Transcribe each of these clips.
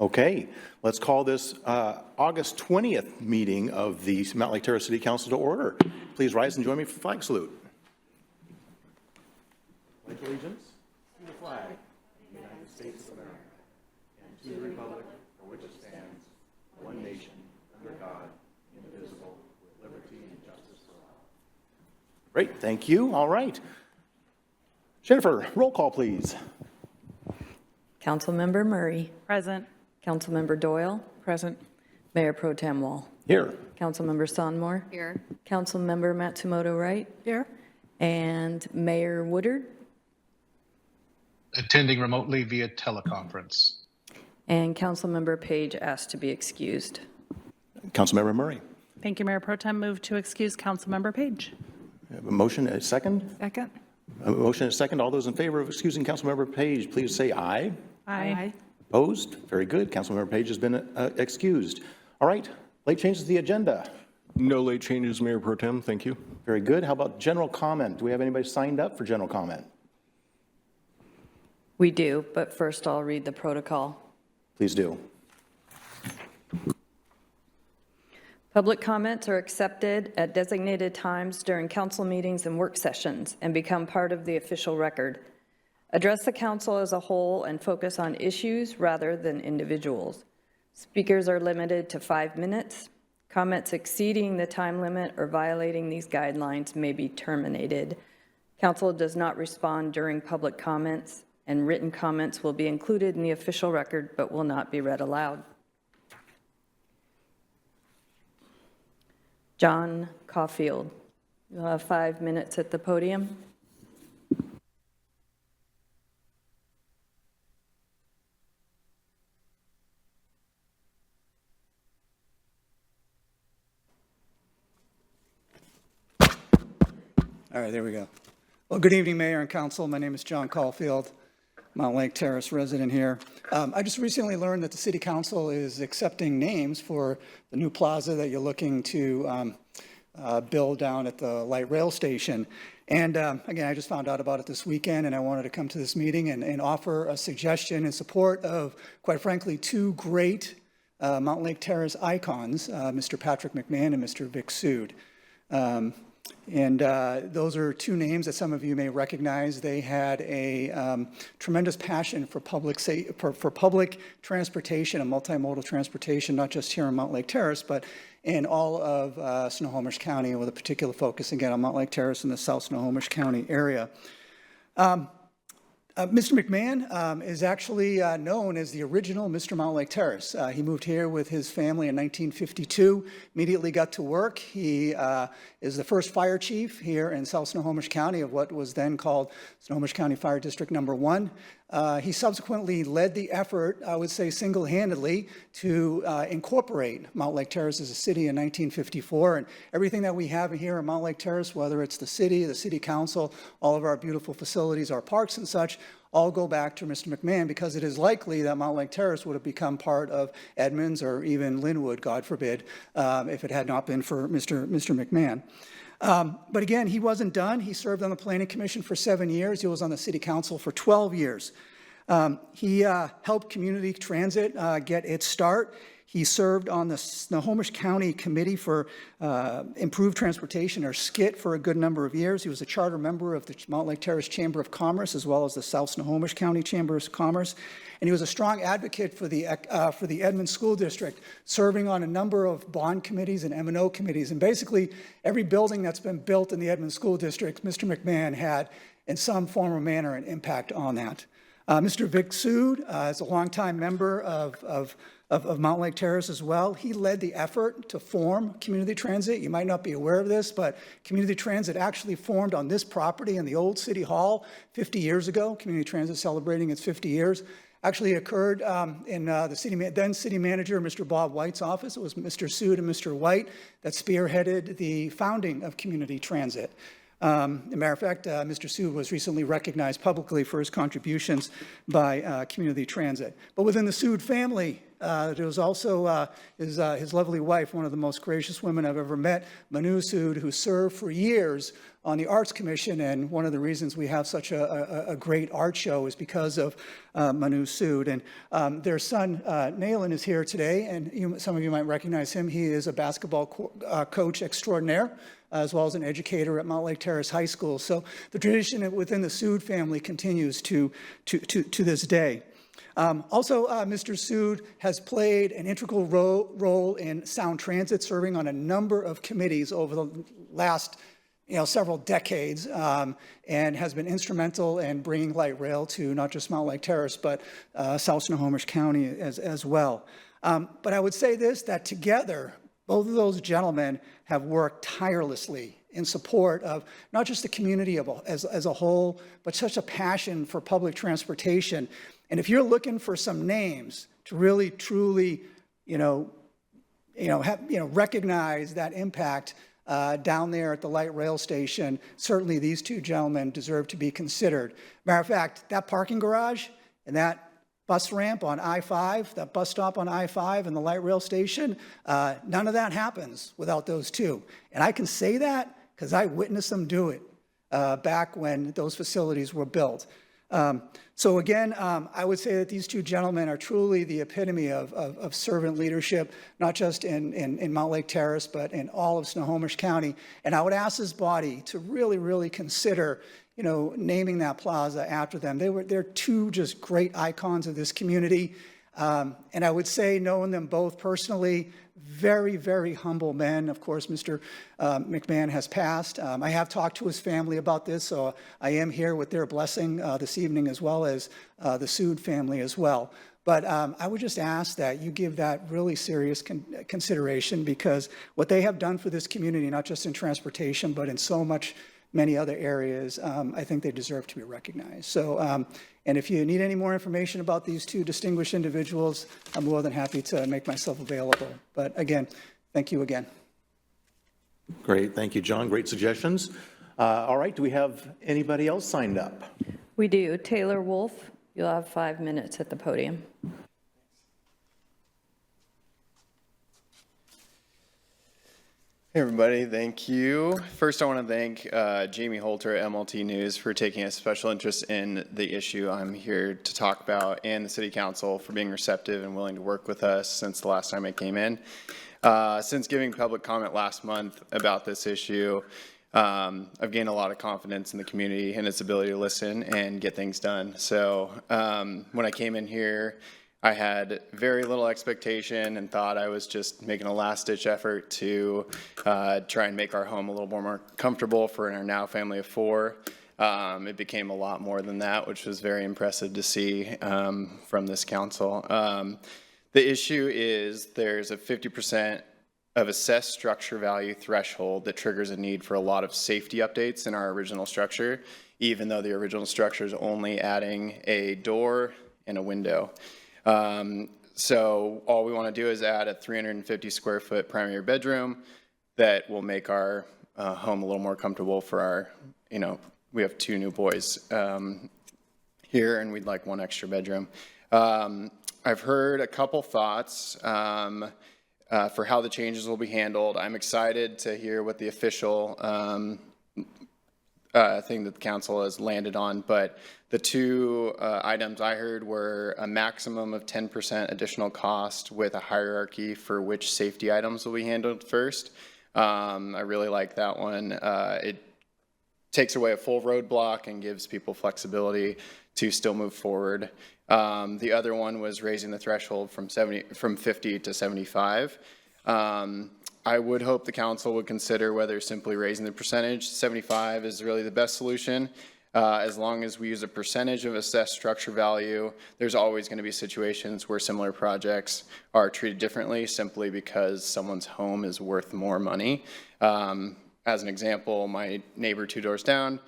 Okay, let's call this August 20th meeting of the Mountlake Terrace City Council to order. Please rise and join me for flag salute. Pledge allegiance to the flag of the United States of America and to the republic for which it stands, one nation, under God, indivisible, with liberty and justice for all. Great, thank you. All right. Jennifer, roll call, please. Councilmember Murray. Present. Councilmember Doyle. Present. Mayor Pro Tem Wall. Here. Councilmember Sonmore. Here. Councilmember Matsumoto Wright. Here. And Mayor Woodard. Attending remotely via teleconference. And Councilmember Page asked to be excused. Councilmember Murray. Thank you, Mayor Pro Tem. Move to excuse Councilmember Page. We have a motion, a second? Second. A motion, a second. All those in favor of excusing Councilmember Page, please say aye. Aye. Opposed? Very good. Councilmember Page has been excused. All right, late changes to the agenda. No late changes, Mayor Pro Tem. Thank you. Very good. How about general comment? Do we have anybody signed up for general comment? We do, but first I'll read the protocol. Please do. Public comments are accepted at designated times during council meetings and work sessions and become part of the official record. Address the council as a whole and focus on issues rather than individuals. Speakers are limited to 5 minutes. Comments exceeding the time limit or violating these guidelines may be terminated. Council does not respond during public comments, and written comments will be included in the official record but will not be read aloud. John Caulfield, you'll have 5 minutes at the podium. All right, there we go. Well, good evening, Mayor and Council. My name is John Caulfield, Mountlake Terrace resident here. I just recently learned that the City Council is accepting names for the new plaza that you're looking to build down at the light rail station. And again, I just found out about it this weekend, and I wanted to come to this meeting and offer a suggestion in support of, quite frankly, two great Mountlake Terrace icons, Mr. Patrick McMahon and Mr. Vic Sood. And those are two names that some of you may recognize. They had a tremendous passion for public transportation and multimodal transportation, not just here in Mountlake Terrace, but in all of Snohomish County, with a particular focus, again, on Mountlake Terrace in the South Snohomish County area. Mr. McMahon is actually known as the original Mr. Mountlake Terrace. He moved here with his family in 1952, immediately got to work. He is the first fire chief here in South Snohomish County of what was then called Snohomish County Fire District Number 1. He subsequently led the effort, I would say single-handedly, to incorporate Mountlake Terrace as a city in 1954. And everything that we have here in Mountlake Terrace, whether it's the city council, all of our beautiful facilities, our parks and such, all go back to Mr. McMahon, because it is likely that Mountlake Terrace would have become part of Edmonds or even Linwood, God forbid, if it had not been for Mr. McMahon. But again, he wasn't done. He served on the Planning Commission for 7 years. He was on the City Council for 12 years. He helped community transit get its start. He served on the Snohomish County Committee for Improved Transportation, or SCIT, for a good number of years. He was a charter member of the Mountlake Terrace Chamber of Commerce, as well as the South Snohomish County Chamber of Commerce. And he was a strong advocate for the Edmonds School District, serving on a number of bond committees and M&O committees. And basically, every building that's been built in the Edmonds School District, Mr. McMahon had, in some form or manner, an impact on that. Mr. Vic Sood is a longtime member of Mountlake Terrace as well. He led the effort to form community transit. You might not be aware of this, but community transit actually formed on this property in the old City Hall 50 years ago. Community transit celebrating its 50 years. Actually occurred in the then city manager, Mr. Bob White's office. It was Mr. Sood and Mr. White that spearheaded the founding of community transit. As a matter of fact, Mr. Sood was recently recognized publicly for his contributions by community transit. But within the Sood family, There was also his lovely wife, one of the most gracious women I've ever met, Manu Sood, who served for years on the Arts Commission, and one of the reasons we have such a great art show is because of Manu Sood. And their son, Naylan, is here today, and some of you might recognize him. He is a basketball coach extraordinaire, as well as an educator at Mountlake Terrace High School. So the tradition within the Sood family continues to this day. Also, Mr. Sood has played an integral role in sound transit, serving on a number of committees over the last several decades, and has been instrumental in bringing light rail to not just Mountlake Terrace, but South Snohomish County as well. But I would say this, that together, both of those gentlemen have worked tirelessly in support of not just the community as a whole, but such a passion for public transportation. And if you're looking for some names to really, truly, recognize that impact down there at the light rail station, certainly these two gentlemen deserve to be considered. Matter of fact, that parking garage and that bus ramp on I-5, that bus stop on I-5 and the light rail station, none of that happens without those two. And I can say that because I witnessed them do it back when those facilities were built. So again, I would say that these two gentlemen are truly the epitome of servant leadership, not just in Mountlake Terrace, but in all of Snohomish County. And I would ask this body to really, really consider, naming that plaza after them. They're two just great icons of this community. And I would say, knowing them both personally, very, very humble men. Of course, Mr. McMahon has passed. I have talked to his family about this, so I am here with their blessing this evening, as well as the Sood family as well. But I would just ask that you give that really serious consideration, because what they have done for this community, not just in transportation, but in so many other areas, I think they deserve to be recognized. So, and if you need any more information about these two distinguished individuals, I'm more than happy to make myself available. But again, thank you again. Great. Thank you, John. Great suggestions. All right. Do we have anybody else signed up? We do. Taylor Wolf, you'll have 5 minutes at the podium. Hey everybody, thank you. First I want to thank Jamie Holter at MLT News for taking a special interest in the issue I'm here to talk about, and the City Council for being receptive and willing to work with us since the last time I came in. Since giving public comment last month about this issue, I've gained a lot of confidence in the community and its ability to listen and get things done. So when I came in here, I had very little expectation and thought I was just making a last-ditch effort to try and make our home a little more comfortable for our now family of 4. It became a lot more than that, which was very impressive to see from this council. The issue is there's a 50% of assessed structure value threshold that triggers a need for a lot of safety updates in our original structure, even though the original structure is only adding a door and a window. So all we want to do is add a 350 square foot primary bedroom that will make our home a little more comfortable for our, we have 2 new boys here, and we'd like 1 extra bedroom. I've heard a couple thoughts for how the changes will be handled. I'm excited to hear what the official thing that the council has landed on, but the 2 items I heard were a maximum of 10% additional cost with a hierarchy for which safety items will be handled first. I really like that one. It takes away a full roadblock and gives people flexibility to still move forward. The other one was raising the threshold from 50 to 75. I would hope the council would consider whether simply raising the percentage. 75 is really the best solution. As long as we use a percentage of assessed structure value, there's always going to be situations where similar projects are treated differently simply because someone's home is worth more money. As an example, my neighbor 2 doors down,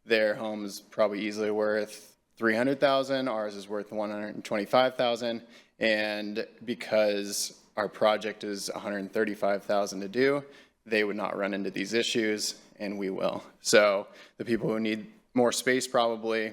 their home is probably easily worth $300,000. Ours is worth $125,000, and because our project is $135,000 to do, they would not run into these issues, and we will. So the people who need more space probably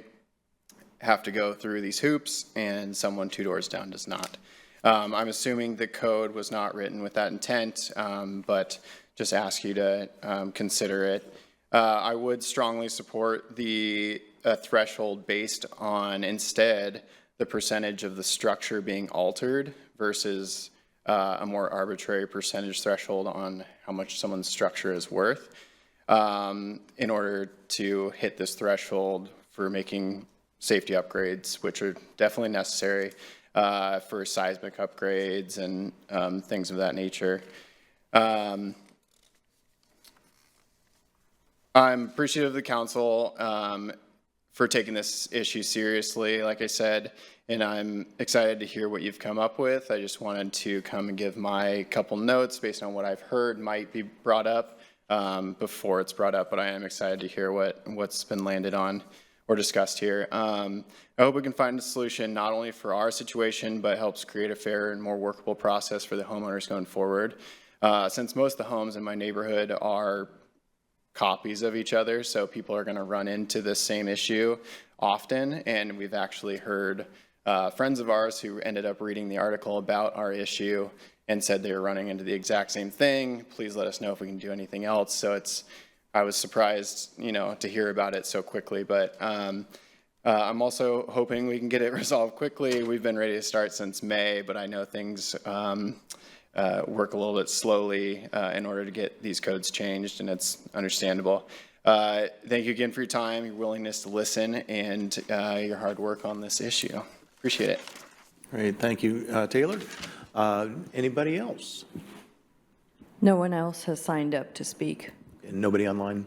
have to go through these hoops, and someone 2 doors down does not. I'm assuming the code was not written with that intent, but just ask you to consider it. I would strongly support the threshold based on instead the percentage of the structure being altered versus a more arbitrary percentage threshold on how much someone's structure is worth in order to hit this threshold for making safety upgrades, which are definitely necessary for seismic upgrades and things of that nature. I'm appreciative of the council for taking this issue seriously, like I said, and I'm excited to hear what you've come up with. I just wanted to come and give my couple notes based on what I've heard might be brought up before it's brought up, but I am excited to hear what's been landed on or discussed here. I hope we can find a solution not only for our situation, but helps create a fair and more workable process for the homeowners going forward. Since most of the homes in my neighborhood are copies of each other, so people are going to run into this same issue often, and we've actually heard friends of ours who ended up reading the article about our issue and said they were running into the exact same thing. Please let us know if we can do anything else. So I was surprised, to hear about it so quickly, but I'm also hoping we can get it resolved quickly. We've been ready to start since May, but I know things work a little bit slowly in order to get these codes changed, and it's understandable. Thank you again for your time, your willingness to listen, and your hard work on this issue. Appreciate it. Great, thank you, Taylor. Anybody else? No one else has signed up to speak. And nobody online?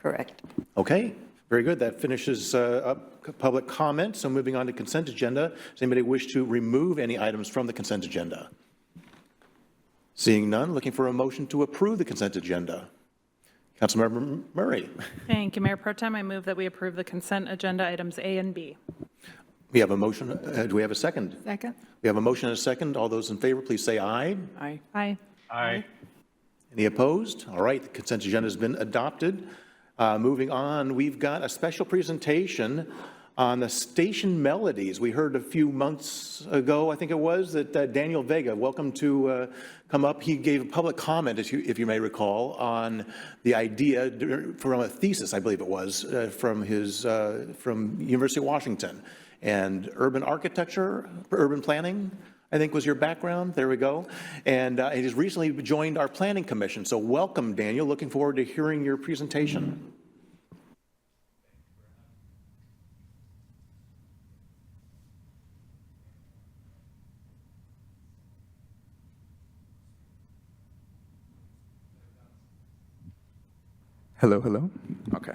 Correct. Okay, very good. That finishes up public comment. So moving on to consent agenda. Does anybody wish to remove any items from the consent agenda? Seeing none, looking for a motion to approve the consent agenda. Councilmember Murray. Thank you, Mayor Pro Tem. I move that we approve the consent agenda items A and B. We have a motion. Do we have a second? Second. We have a motion and a second. All those in favor, please say aye. Aye. Aye. Aye. Any opposed? All right, the consent agenda has been adopted. Moving on, we've got a special presentation on the station Melodies. We heard a few months ago, I think it was, that Daniel Vega, welcome to come up. He gave a public comment, if you may recall, on the idea from a thesis, I believe it was, from University of Washington. And urban architecture, urban planning, I think was your background. There we go. And he just recently joined our planning commission. So welcome, Daniel. Looking forward to hearing your presentation. Hello, hello. Okay.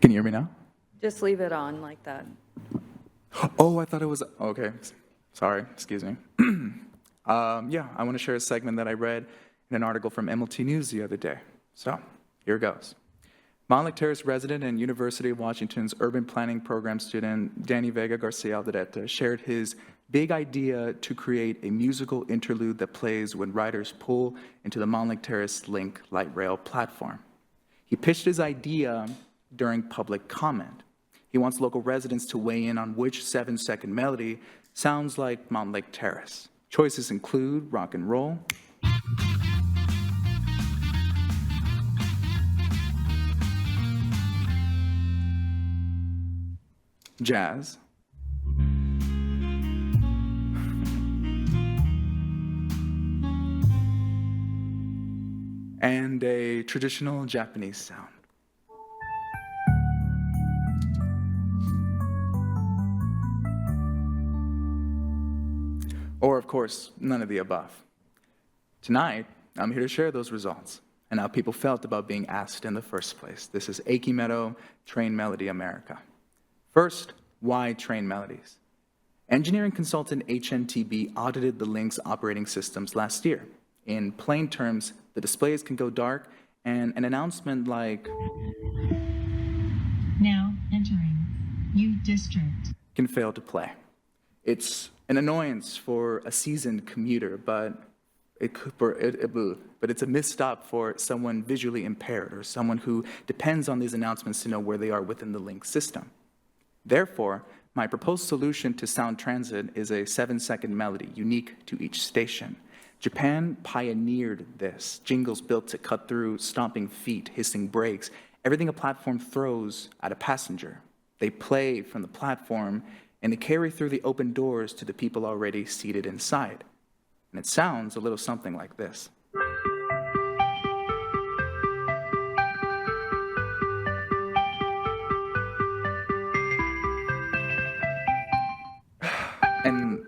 Can you hear me now? Just leave it on like that. Oh, I thought it was, okay. Sorry, excuse me. Yeah, I want to share a segment that I read in an article from MLT News the other day. So, here goes. Mountlake Terrace resident and University of Washington's urban planning program student Danny Vega Garcia Alderete shared his big idea to create a musical interlude that plays when riders pull into the Mountlake Terrace Link light rail platform. He pitched his idea during public comment. He wants local residents to weigh in on which 7-second melody sounds like Mountlake Terrace. Choices include rock and roll, jazz, and a traditional Japanese sound. Or, of course, none of the above. Tonight, I'm here to share those results and how people felt about being asked in the first place. This is Achy Meadow Train Melody America. First, why Train Melodies? Engineering consultant HNTB audited the Link's operating systems last year. In plain terms, the displays can go dark, and an announcement like, "Now entering U District," can fail to play. It's an annoyance for a seasoned commuter, but but it's a misstop for someone visually impaired or someone who depends on these announcements to know where they are within the link system. Therefore, my proposed solution to sound transit is a 7-second melody unique to each station. Japan pioneered this. Jingles built to cut through stomping feet, hissing brakes, everything a platform throws at a passenger. They play from the platform and they carry through the open doors to the people already seated inside. And it sounds a little something like this. And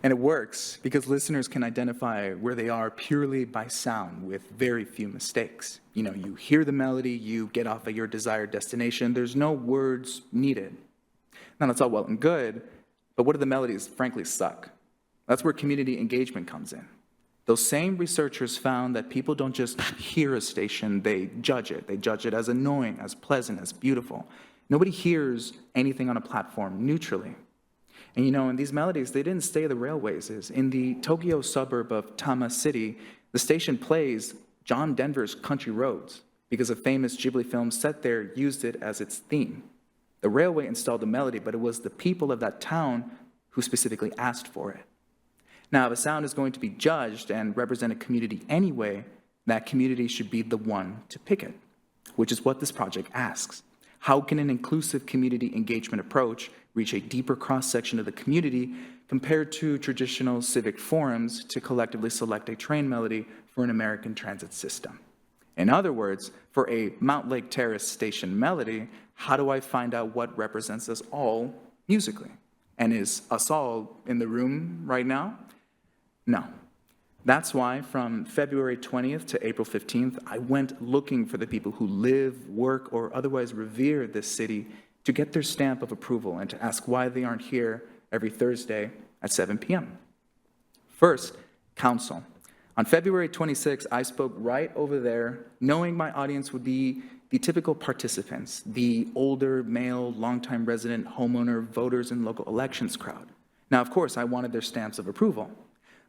and it works because listeners can identify where they are purely by sound with very few mistakes. You know, you hear the melody, you get off at your desired destination, there's no words needed. Now, that's all well and good, but what do the melodies frankly suck? That's where community engagement comes in. Those same researchers found that people don't just hear a station, they judge it. They judge it as annoying, as pleasant, as beautiful. Nobody hears anything on a platform neutrally. And you know, in these melodies, they didn't stay the railways. In the Tokyo suburb of Tama City, the station plays John Denver's Country Roads because a famous Ghibli film set there used it as its theme. The railway installed the melody, but it was the people of that town who specifically asked for it. Now, if a sound is going to be judged and represent a community anyway, that community should be the one to pick it, which is what this project asks. How can an inclusive community engagement approach reach a deeper cross-section of the community compared to traditional civic forums to collectively select a train melody for an American transit system? In other words, for a Mountlake Terrace station melody, how do I find out what represents us all musically? And is us all in the room right now? No. That's why from February 20th to April 15th, I went looking for the people who live, work, or otherwise revere this city to get their stamp of approval and to ask why they aren't here every Thursday at 7 p.m. First, council. On February 26th, I spoke right over there, knowing my audience would be the typical participants, the older, male, longtime resident, homeowner, voters, and local elections crowd. Now, of course, I wanted their stamps of approval.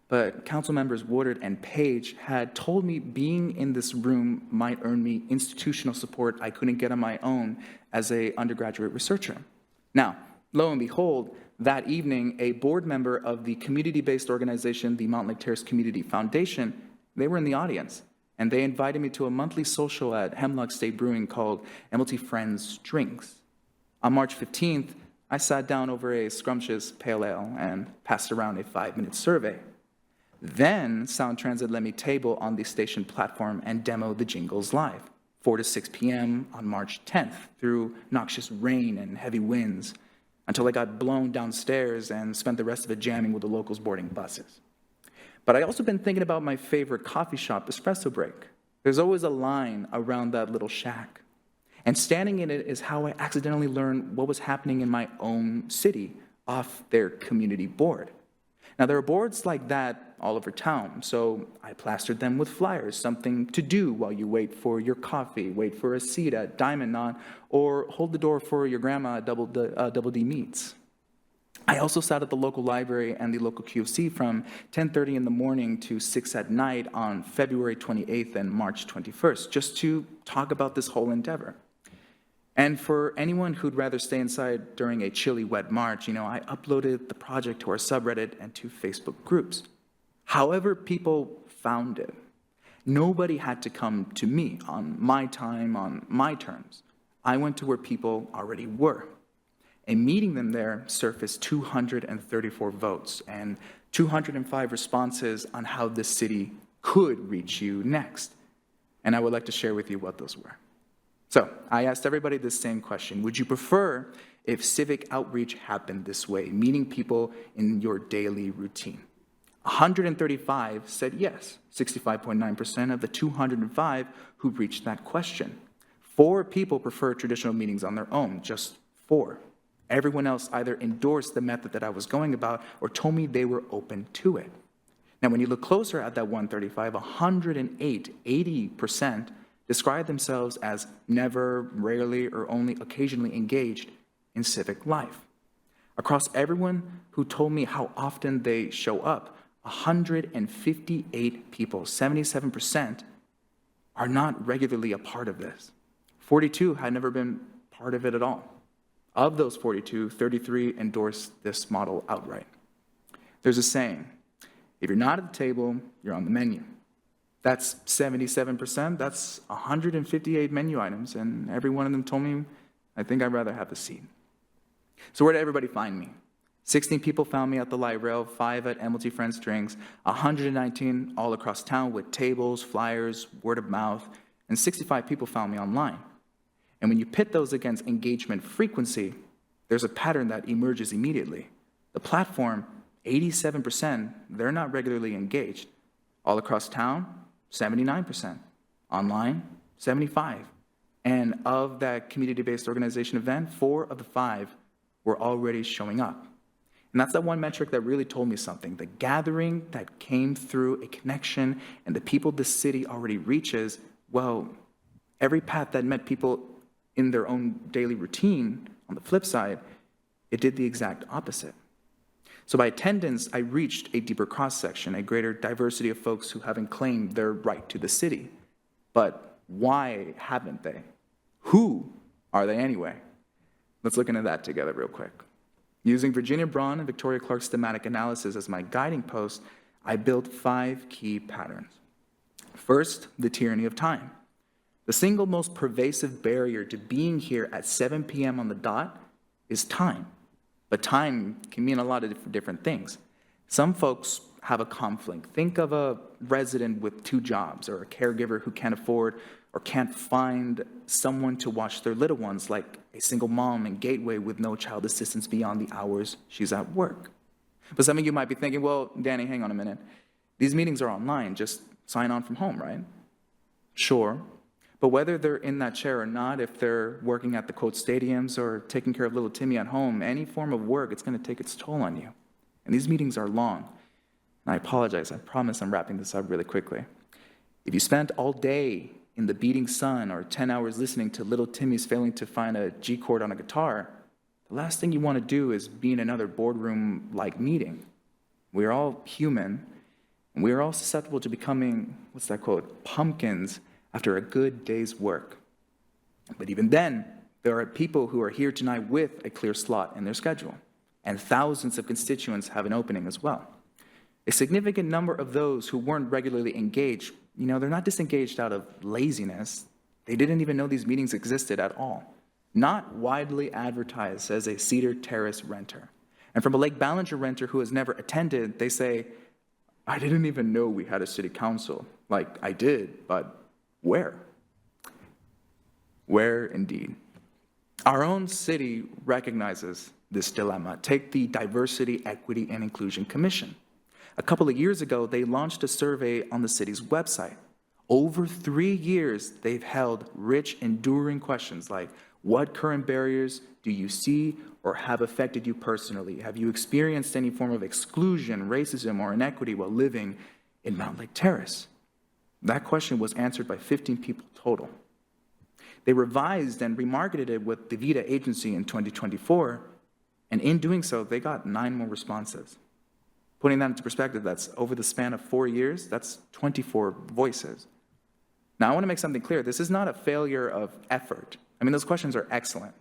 But council members Woodard and Page had told me being in this room might earn me institutional support I couldn't get on my own as an undergraduate researcher. Now, lo and behold, that evening, a board member of the community-based organization, the Mountlake Terrace Community Foundation, they were in the audience, and they invited me to a monthly social at Hemlock State Brewing called MLT Friends Drinks. On March 15th, I sat down over a scrumptious pale ale and passed around a 5-minute survey. Then Sound Transit let me table on the station platform and demo the jingles live, 4 to 6 p.m. on March 10th, through noxious rain and heavy winds, until I got blown downstairs and spent the rest of it jamming with the locals boarding buses. But I also been thinking about my favorite coffee shop, Espresso Break. There's always a line around that little shack. And standing in it is how I accidentally learned what was happening in my own city off their community board. Now, there are boards like that all over town, so I plastered them with flyers, something to do while you wait for your coffee, wait for a seat at Diamond Knot, or hold the door for your grandma at Double D Meats. I also sat at the local library and the local QFC from 10:30 in the morning to 6 at night on February 28th and March 21st, just to talk about this whole endeavor. And for anyone who'd rather stay inside during a chilly, wet March, I uploaded the project to our subreddit and to Facebook groups. However people found it, nobody had to come to me on my time, on my terms. I went to where people already were. And meeting them there surfaced 234 votes and 205 responses on how this city could reach you next. And I would like to share with you what those were. So I asked everybody this same question. Would you prefer if civic outreach happened this way, meeting people in your daily routine? 135 said yes, 65.9% of the 205 who reached that question. 4 people prefer traditional meetings on their own, just 4. Everyone else either endorsed the method that I was going about or told me they were open to it. Now, when you look closer at that 135, 108, 80%, describe themselves as never, rarely, or only occasionally engaged in civic life. Across everyone who told me how often they show up, 158 people, 77%, are not regularly a part of this. 42 had never been part of it at all. Of those 42, 33 endorsed this model outright. There's a saying, if you're not at the table, you're on the menu. That's 77%, that's 158 menu items, and every one of them told me, I think I'd rather have a seat. So where did everybody find me? 16 people found me at the light rail, 5 at MLT Friends Drinks, 119 all across town with tables, flyers, word of mouth, and 65 people found me online. And when you pit those against engagement frequency, there's a pattern that emerges immediately. The platform, 87%, they're not regularly engaged. All across town, 79%. Online, 75%. And of that community-based organization event, 4 of the 5 were already showing up. And that's that one metric that really told me something. The gathering that came through a connection and the people the city already reaches, well, every path that met people in their own daily routine, on the flip side, it did the exact opposite. So by attendance, I reached a deeper cross-section, a greater diversity of folks who haven't claimed their right to the city. But why haven't they? Who are they anyway? Let's look into that together real quick. Using Virginia Braun and Victoria Clark's thematic analysis as my guiding post, I built 5 key patterns. First, the tyranny of time. The single most pervasive barrier to being here at 7 p.m. on the dot is time. But time can mean a lot of different things. Some folks have a conflict. Think of a resident with 2 jobs or a caregiver who can't afford or can't find someone to watch their little ones, like a single mom in Gateway with no child assistance beyond the hours she's at work. But some of you might be thinking, well, Danny, hang on a minute. These meetings are online. Just sign on from home, right? Sure. But whether they're in that chair or not, if they're working at the quote stadiums or taking care of little Timmy at home, any form of work, it's going to take its toll on you. And these meetings are long. And I apologize. I promise I'm wrapping this up really quickly. If you spent all day in the beating sun or 10 hours listening to little Timmy's failing to find a G chord on a guitar, the last thing you want to do is be in another boardroom-like meeting. We're all human, and we're all susceptible to becoming, what's that quote, pumpkins after a good day's work. But even then, there are people who are here tonight with a clear slot in their schedule, and thousands of constituents have an opening as well. A significant number of those who weren't regularly engaged, they're not disengaged out of laziness. They didn't even know these meetings existed at all. Not widely advertised as a Cedar Terrace renter. And from a Lake Ballinger renter who has never attended, they say, I didn't even know we had a city council. Like, I did, but where? Where indeed? Our own city recognizes this dilemma. Take the Diversity, Equity, and Inclusion Commission. A couple of years ago, they launched a survey on the city's website. Over 3 years, they've held rich, enduring questions like, what current barriers do you see or have affected you personally? Have you experienced any form of exclusion, racism, or inequity while living in Mountlake Terrace? That question was answered by 15 people total. They revised and remarketed it with the Vida agency in 2024, and in doing so, they got 9 more responses. Putting that into perspective, that's over the span of 4 years, that's 24 voices. Now, I want to make something clear. This is not a failure of effort. Those questions are excellent.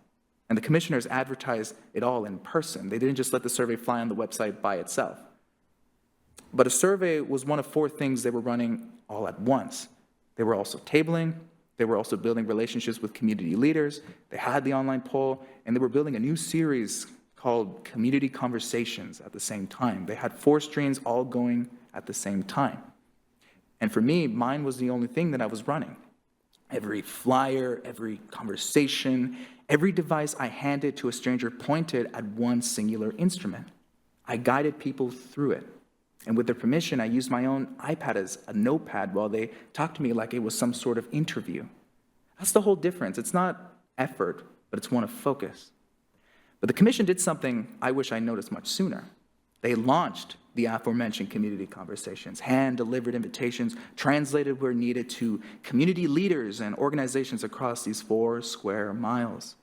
And the commissioners advertised it all in person. They didn't just let the survey fly on the website by itself. But a survey was one of 4 things they were running all at once. They were also tabling, they were also building relationships with community leaders, they had the online poll, and they were building a new series called Community Conversations at the same time. They had 4 streams all going at the same time. And for me, mine was the only thing that I was running. Every flyer, every conversation, every device I handed to a stranger pointed at one singular instrument. I guided people through it. And with their permission, I used my own iPad as a notepad while they talked to me like it was some sort of interview. That's the whole difference. It's not effort, but it's one of focus. But the commission did something I wish I noticed much sooner. They launched the aforementioned community conversations, hand-delivered invitations, translated where needed to community leaders and organizations across these 4 square miles.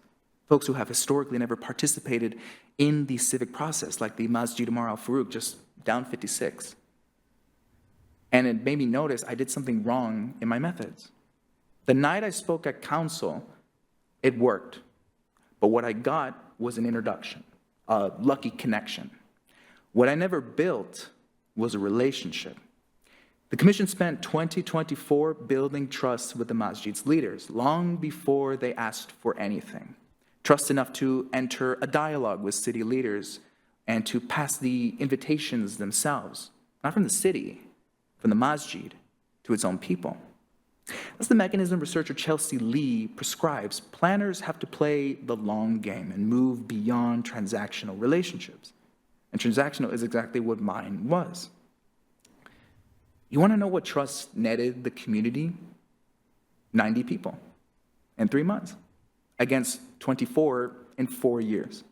folks who have historically never participated in the civic process, like the Masjid Umar al-Faruq, just down 56. And it made me notice I did something wrong in my methods. The night I spoke at council, it worked. But what I got was an introduction, a lucky connection. What I never built was a relationship. The commission spent 2024 building trust with the masjid's leaders, long before they asked for anything. Trust enough to enter a dialogue with city leaders and to pass the invitations themselves, not from the city, from the masjid to its own people. That's the mechanism researcher Chelsea Lee prescribes. Planners have to play the long game and move beyond transactional relationships. And transactional is exactly what mine was. You want to know what trust netted the community? 90 people in 3 months against 24 in 4 years.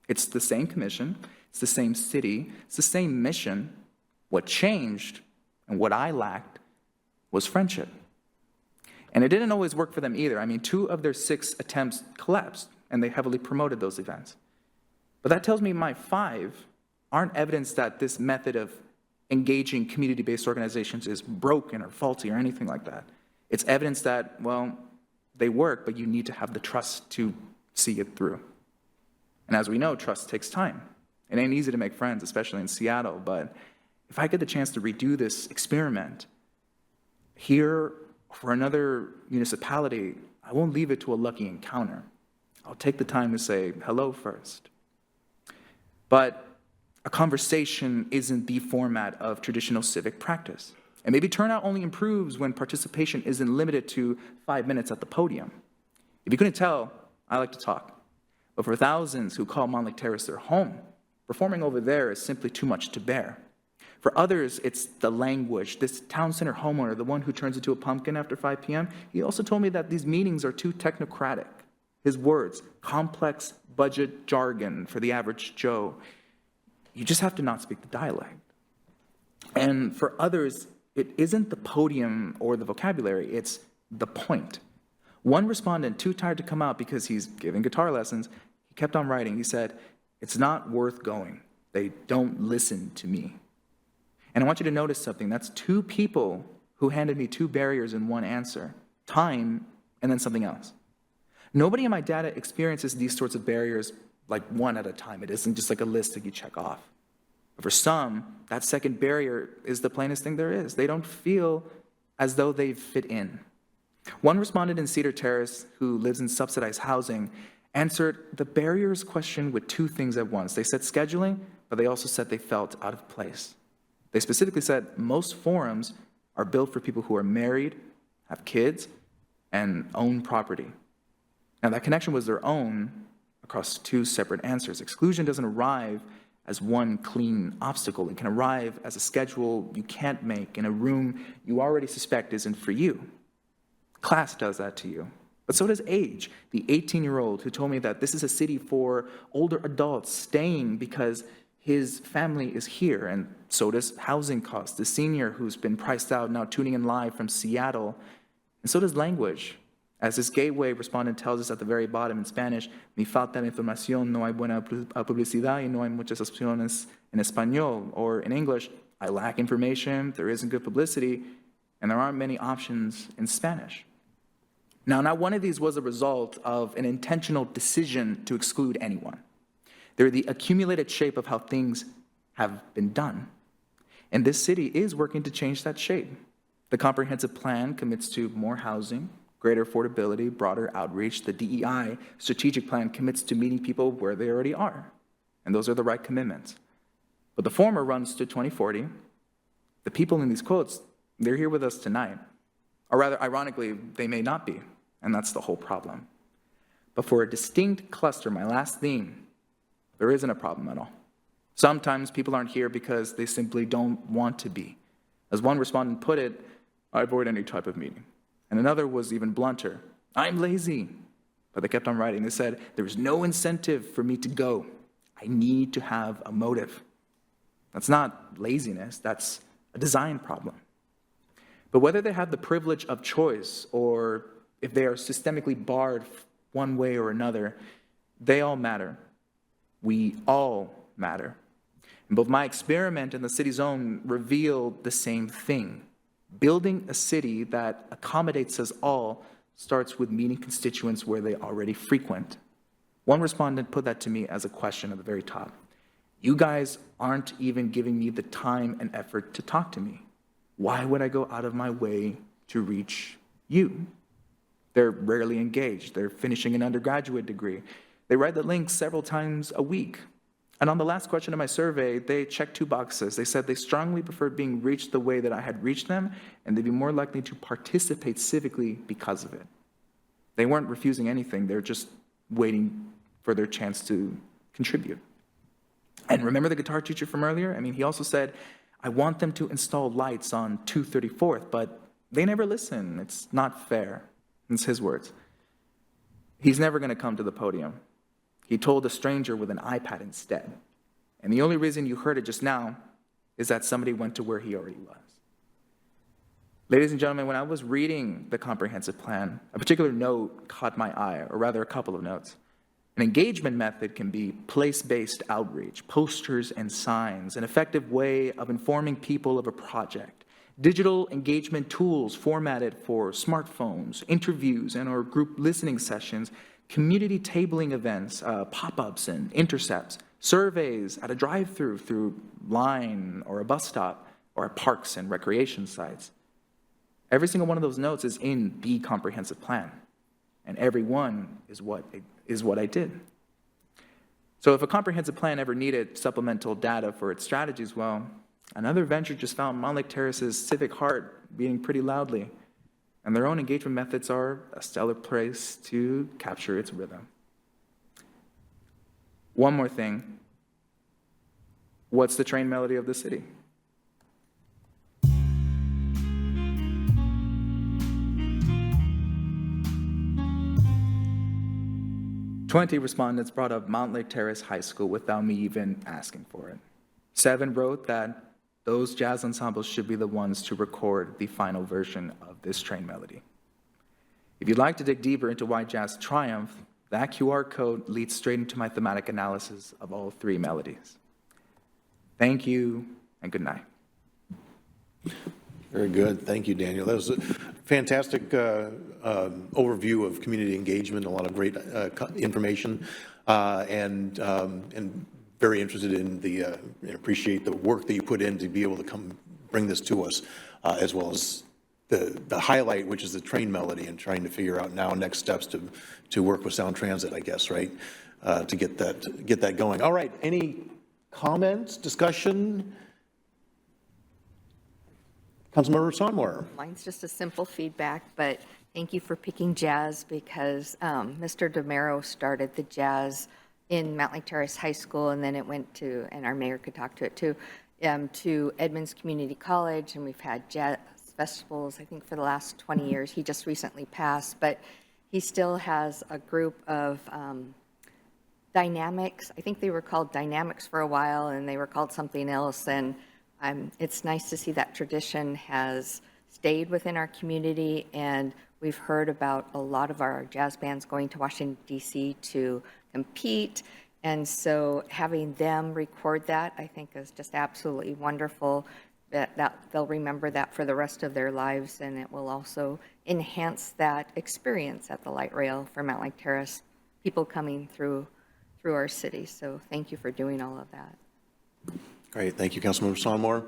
It's the same commission, it's the same city, it's the same mission. What changed and what I lacked was friendship. And it didn't always work for them either. I mean, 2 of their 6 attempts collapsed, and they heavily promoted those events. But that tells me my 5 aren't evidence that this method of engaging community-based organizations is broken or faulty or anything like that. It's evidence that, well, they work, but you need to have the trust to see it through. And as we know, trust takes time. It ain't easy to make friends, especially in Seattle, but if I get the chance to redo this experiment here for another municipality, I won't leave it to a lucky encounter. I'll take the time to say hello first. But a conversation isn't the format of traditional civic practice. And maybe turnout only improves when participation isn't limited to 5 minutes at the podium. If you couldn't tell, I like to talk. But for thousands who call Mountlake Terrace their home, performing over there is simply too much to bear. For others, it's the language. This town center homeowner, the one who turns into a pumpkin after 5 p.m., he also told me that these meetings are too technocratic. His words, complex budget jargon for the average Joe. You just have to not speak the dialect. And for others, it isn't the podium or the vocabulary, it's the point. One respondent, too tired to come out because he's giving guitar lessons, he kept on writing. He said, "It's not worth going. They don't listen to me." And I want you to notice something. That's 2 people who handed me 2 barriers in one answer, time and then something else. Nobody in my data experiences these sorts of barriers like one at a time. It isn't just like a list that you check off. But for some, that second barrier is the plainest thing there is. They don't feel as though they fit in. One respondent in Cedar Terrace, who lives in subsidized housing, answered the barriers question with 2 things at once. They said scheduling, but they also said they felt out of place. They specifically said most forums are built for people who are married, have kids, and own property. Now, that connection was their own across 2 separate answers. Exclusion doesn't arrive as one clean obstacle. It can arrive as a schedule you can't make in a room you already suspect isn't for you. Class does that to you. But so does age. The 18-year-old who told me that this is a city for older adults staying because his family is here, and so does housing costs. The senior who's been priced out now tuning in live from Seattle, and so does language. As this gateway respondent tells us at the very bottom in Spanish, "Mi falta de información, no hay buena publicidad y no hay muchas opciones en español." Or in English, "I lack information, there isn't good publicity, and there aren't many options in Spanish." Now, not one of these was a result of an intentional decision to exclude anyone. They're the accumulated shape of how things have been done. And this city is working to change that shape. The comprehensive plan commits to more housing, greater affordability, broader outreach. The DEI strategic plan commits to meeting people where they already are. And those are the right commitments. But the former runs to 2040. The people in these quotes, they're here with us tonight. Or rather, ironically, they may not be. And that's the whole problem. But for a distinct cluster, my last theme, there isn't a problem at all. Sometimes people aren't here because they simply don't want to be. As one respondent put it, "I avoid any type of meeting." And another was even blunter, "I'm lazy." But they kept on writing. They said, "There's no incentive for me to go. I need to have a motive." That's not laziness, that's a design problem. But whether they have the privilege of choice or if they are systemically barred one way or another, They all matter. We all matter. And both my experiment and the city's own revealed the same thing. Building a city that accommodates us all starts with meeting constituents where they already frequent. One respondent put that to me as a question at the very top. You guys aren't even giving me the time and effort to talk to me. Why would I go out of my way to reach you? They're rarely engaged. They're finishing an undergraduate degree. They read the links several times a week. And on the last question of my survey, they checked 2 boxes. They said they strongly preferred being reached the way that I had reached them, and they'd be more likely to participate civically because of it. They weren't refusing anything. They're just waiting for their chance to contribute. And remember the guitar teacher from earlier? I mean, he also said, I want them to install lights on 234th, but they never listen. It's not fair. It's his words. He's never going to come to the podium. He told a stranger with an iPad instead. And the only reason you heard it just now is that somebody went to where he already was. Ladies and gentlemen, when I was reading the comprehensive plan, a particular note caught my eye, or rather a couple of notes. An engagement method can be place-based outreach, posters and signs, an effective way of informing people of a project, digital engagement tools formatted for smartphones, interviews and or group listening sessions, community tabling events, pop-ups and intercepts, surveys at a drive-through through line or a bus stop, or at parks and recreation sites. Every single one of those notes is in the comprehensive plan, and every one is what I did. So if a comprehensive plan ever needed supplemental data for its strategies, well, another venture just found Mountlake Terrace's civic heart beating pretty loudly, and their own engagement methods are a stellar place to capture its rhythm. One more thing. What's the train melody of the city? "20 respondents brought up Mountlake Terrace High School without me even asking for it. 7 wrote that those jazz ensembles should be the ones to record the final version of this train melody. If you'd like to dig deeper into why jazz triumphed, that QR code leads straight into my thematic analysis of all 3 melodies. Thank you, and good night." Very good. Thank you, Daniel. That was a fantastic overview of community engagement, a lot of great information, and very interested in and appreciate the work that you put in to be able to come bring this to us, as well as the highlight, which is the train melody, and trying to figure out now next steps to work with Sound Transit, I guess, right? To get that going. All right. Any comments, discussion? Councilmember Sonmore. Mine's just a simple feedback, but thank you for picking jazz because Mr. DeMero started the jazz in Mountlake Terrace High School, and then it went to, and our mayor could talk to it too, to Edmonds Community College, and we've had jazz festivals, I think, for the last 20 years. He just recently passed, but he still has a group of dynamics. I think they were called dynamics for a while, and they were called something else, and it's nice to see that tradition has stayed within our community, and we've heard about a lot of our jazz bands going to Washington, D.C. to compete, and so having them record that, I think, is just absolutely wonderful, that they'll remember that for the rest of their lives, and it will also enhance that experience at the light rail for Mountlake Terrace, people coming through our city. So thank you for doing all of that. Great. Thank you, Councilmember Sonmore.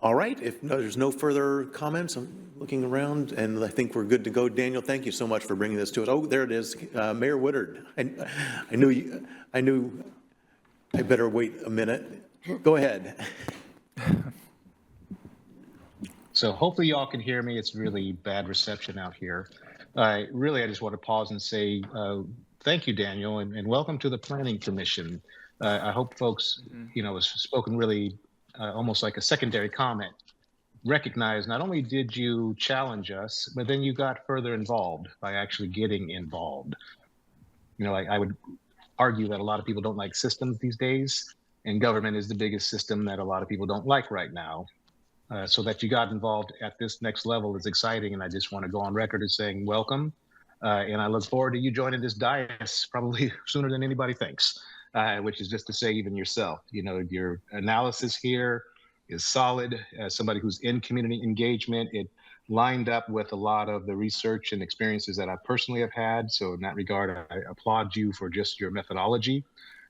All right. If there's no further comments, I'm looking around, and I think we're good to go. Daniel, thank you so much for bringing this to us. Oh, there it is. Mayor Woodard. I knew I better wait a minute. Go ahead. So hopefully y'all can hear me. It's really bad reception out here. I just want to pause and say thank you, Daniel, and welcome to the Planning Commission. I hope folks, has spoken really almost like a secondary comment, recognize not only did you challenge us, but then you got further involved by actually getting involved. I would argue that a lot of people don't like systems these days, and government is the biggest system that a lot of people don't like right now. So that you got involved at this next level is exciting, and I just want to go on record as saying welcome. And I look forward to you joining this dais probably sooner than anybody thinks, which is just to say even yourself. You know, your analysis here is solid. As somebody who's in community engagement, it lined up with a lot of the research and experiences that I personally have had. So in that regard, I applaud you for just your methodology.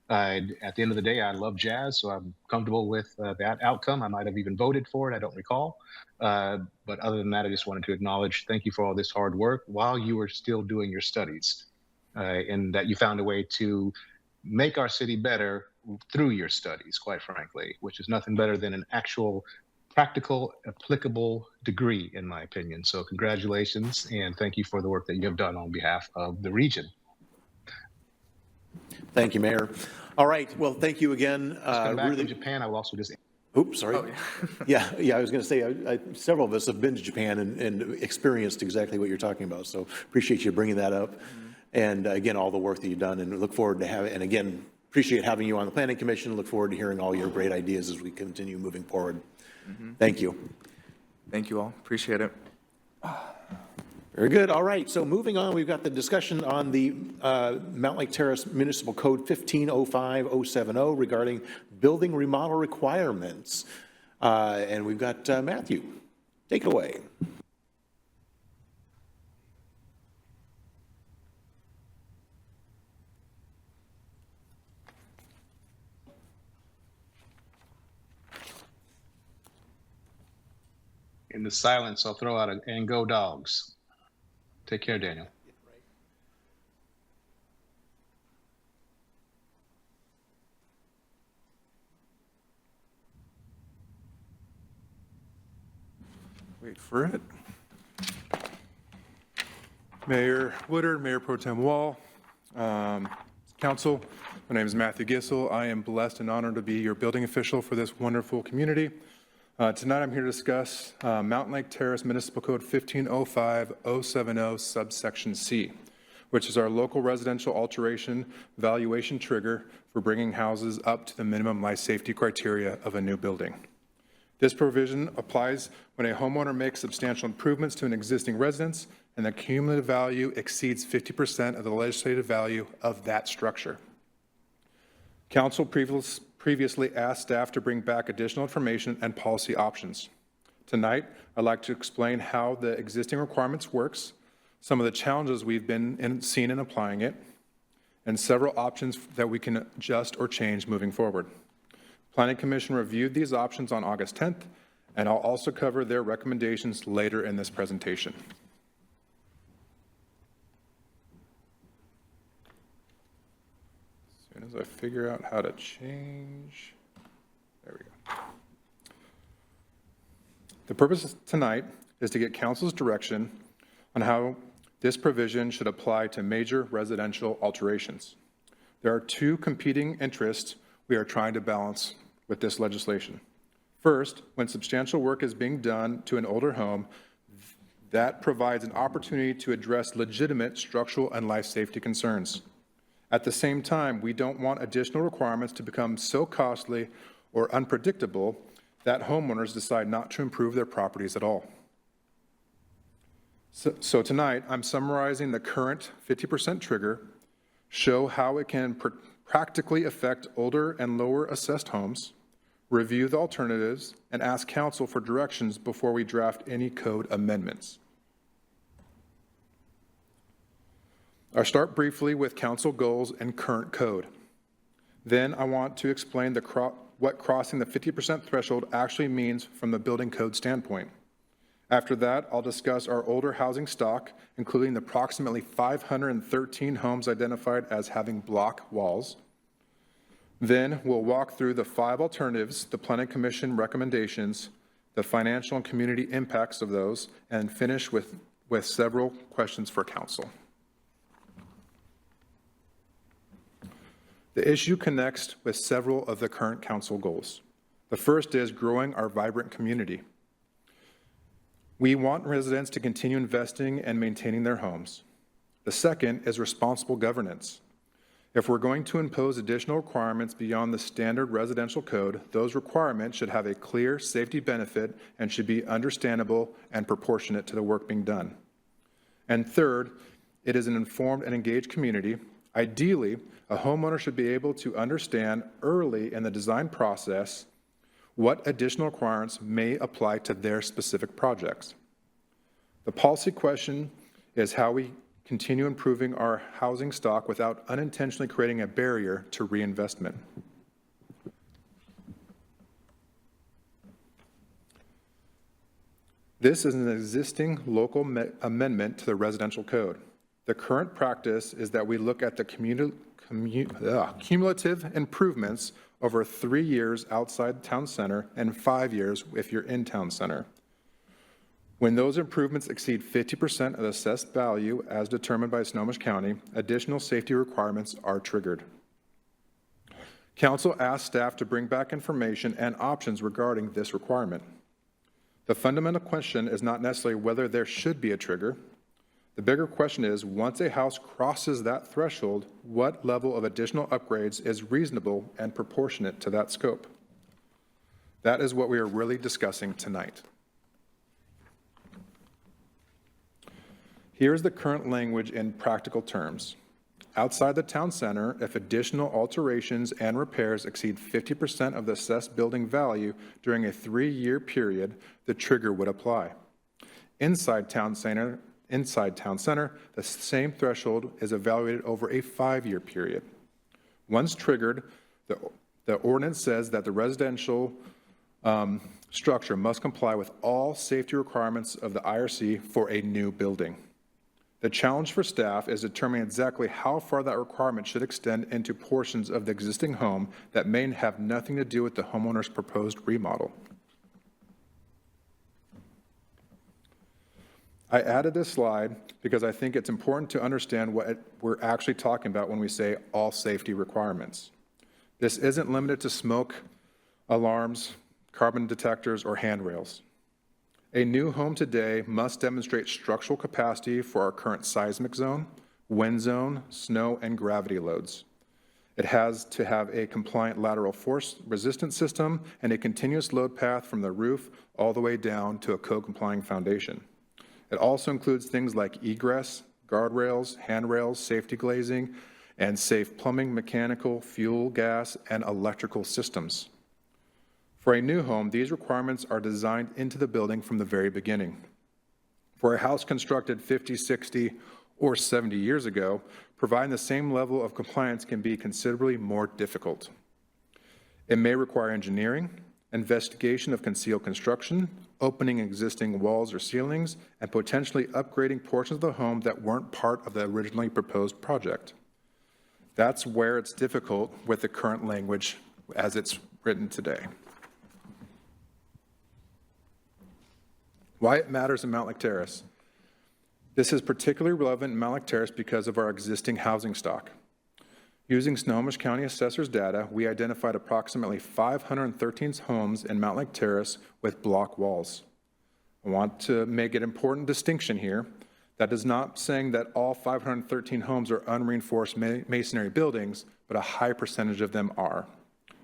At the end of the day, I love jazz, so I'm comfortable with that outcome. I might have even voted for it, I don't recall. But other than that, I just wanted to acknowledge, thank you for all this hard work while you were still doing your studies, and that you found a way to make our city better through your studies, quite frankly, which is nothing better than an actual practical, applicable degree, in my opinion. So congratulations, and thank you for the work that you have done on behalf of the region. Thank you, Mayor. All right, well, thank you again. Come back from Japan, I will also just... Oops, sorry. Oh, yeah. I was going to say, several of us have been to Japan and experienced exactly what you're talking about, so appreciate you bringing that up. And again, all the work that you've done, and look forward to having, and again, appreciate having you on the Planning Commission. Look forward to hearing all your great ideas as we continue moving forward. Thank you. Thank you all. Appreciate it. Very good. All right. So moving on, we've got the discussion on the Mountlake Terrace Municipal Code 1505-070 regarding building remodel requirements. And we've got Matthew. Take it away. In the silence, I'll throw out and go dogs. Take care, Daniel. Wait for it. Mayor Woodard, Mayor Pro Tem Wall, Council, my name is Matthew Gissel. I am blessed and honored to be your building official for this wonderful community. Tonight I'm here to discuss Mountlake Terrace Municipal Code 1505-070 subsection C, which is our local residential alteration valuation trigger for bringing houses up to the minimum life safety criteria of a new building. This provision applies when a homeowner makes substantial improvements to an existing residence and the cumulative value exceeds 50% of the legislative value of that structure. Council previously asked staff to bring back additional information and policy options. Tonight, I'd like to explain how the existing requirements works, some of the challenges we've seen in applying it, and several options that we can adjust or change moving forward. Planning Commission reviewed these options on August 10th, and I'll also cover their recommendations later in this presentation. As soon as I figure out how to change, there we go. The purpose tonight is to get Council's direction on how this provision should apply to major residential alterations. There are two competing interests we are trying to balance with this legislation. First, when substantial work is being done to an older home, that provides an opportunity to address legitimate structural and life safety concerns. At the same time, we don't want additional requirements to become so costly or unpredictable that homeowners decide not to improve their properties at all. So tonight, I'm summarizing the current 50% trigger, show how it can practically affect older and lower assessed homes, review the alternatives, and ask Council for directions before we draft any code amendments. I'll start briefly with Council goals and current code. Then I want to explain what crossing the 50% threshold actually means from the building code standpoint. After that, I'll discuss our older housing stock, including the approximately 513 homes identified as having block walls. Then we'll walk through the 5 alternatives, the Planning Commission recommendations, the financial and community impacts of those, and finish with several questions for Council. The issue connects with several of the current Council goals. The first is growing our vibrant community. We want residents to continue investing and maintaining their homes. The second is responsible governance. If we're going to impose additional requirements beyond the standard residential code, those requirements should have a clear safety benefit and should be understandable and proportionate to the work being done. And third it is an informed and engaged community. Ideally, a homeowner should be able to understand early in the design process what additional requirements may apply to their specific projects. The policy question is how we continue improving our housing stock without unintentionally creating a barrier to reinvestment. This is an existing local amendment to the residential code. The current practice is that we look at the cumulative improvements over 3 years outside town center and 5 years if you're in town center. When those improvements exceed 50% of the assessed value as determined by Snohomish County, additional safety requirements are triggered. Council asked staff to bring back information and options regarding this requirement. The fundamental question is not necessarily whether there should be a trigger. The bigger question is, once a house crosses that threshold, what level of additional upgrades is reasonable and proportionate to that scope? That is what we are really discussing tonight. Here's the current language in practical terms. Outside the town center, if additional alterations and repairs exceed 50% of the assessed building value during a 3-year period, the trigger would apply. Inside town center, the same threshold is evaluated over a 5-year period. Once triggered, the ordinance says that the residential structure must comply with all safety requirements of the IRC for a new building. The challenge for staff is determining exactly how far that requirement should extend into portions of the existing home that may have nothing to do with the homeowner's proposed remodel. I added this slide because I think it's important to understand what we're actually talking about when we say all safety requirements. This isn't limited to smoke alarms, carbon detectors, or handrails. A new home today must demonstrate structural capacity for our current seismic zone, wind zone, snow, and gravity loads. It has to have a compliant lateral force resistance system and a continuous load path from the roof all the way down to a code-complying foundation. It also includes things like egress, guardrails, handrails, safety glazing, and safe plumbing, mechanical, fuel, gas, and electrical systems. For a new home, these requirements are designed into the building from the very beginning. For a house constructed 50, 60, or 70 years ago, providing the same level of compliance can be considerably more difficult. It may require engineering, investigation of concealed construction, opening existing walls or ceilings, and potentially upgrading portions of the home that weren't part of the originally proposed project. That's where it's difficult with the current language as it's written today. Why it matters in Mountlake Terrace. This is particularly relevant in Mountlake Terrace because of our existing housing stock. Using Snohomish County Assessor's data, we identified approximately 513 homes in Mountlake Terrace with block walls. I want to make an important distinction here. That is not saying that all 513 homes are unreinforced masonry buildings, but a high percentage of them are.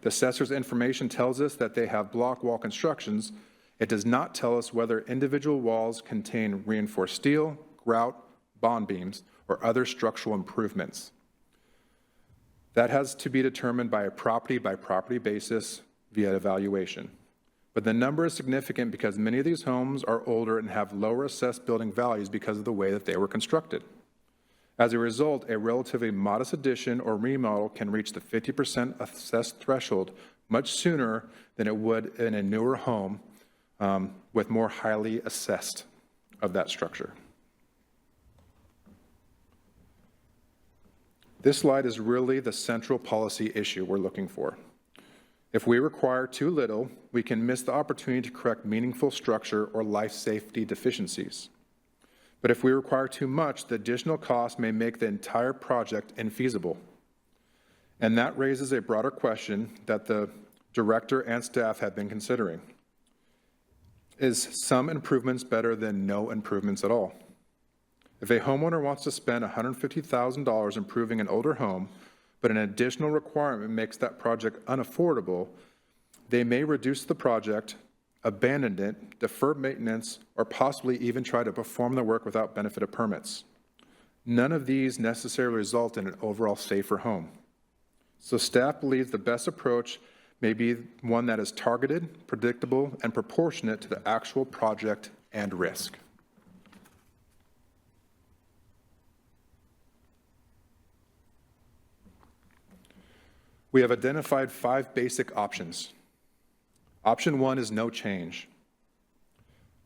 The assessor's information tells us that they have block wall constructions. It does not tell us whether individual walls contain reinforced steel, grout, bond beams, or other structural improvements. That has to be determined by a property basis via evaluation. But the number is significant because many of these homes are older and have lower assessed building values because of the way that they were constructed. As a result, a relatively modest addition or remodel can reach the 50% assessed threshold much sooner than it would in a newer home with more highly assessed of that structure. This slide is really the central policy issue we're looking for. If we require too little, we can miss the opportunity to correct meaningful structure or life safety deficiencies. But if we require too much, the additional cost may make the entire project infeasible. And that raises a broader question that the director and staff have been considering. Is some improvements better than no improvements at all? If a homeowner wants to spend $150,000 improving an older home, but an additional requirement makes that project unaffordable, they may reduce the project, abandon it, defer maintenance, or possibly even try to perform the work without benefit of permits. None of these necessarily result in an overall safer home. So staff believes the best approach may be one that is targeted, predictable, and proportionate to the actual project and risk. We have identified 5 basic options. Option 1 is no change.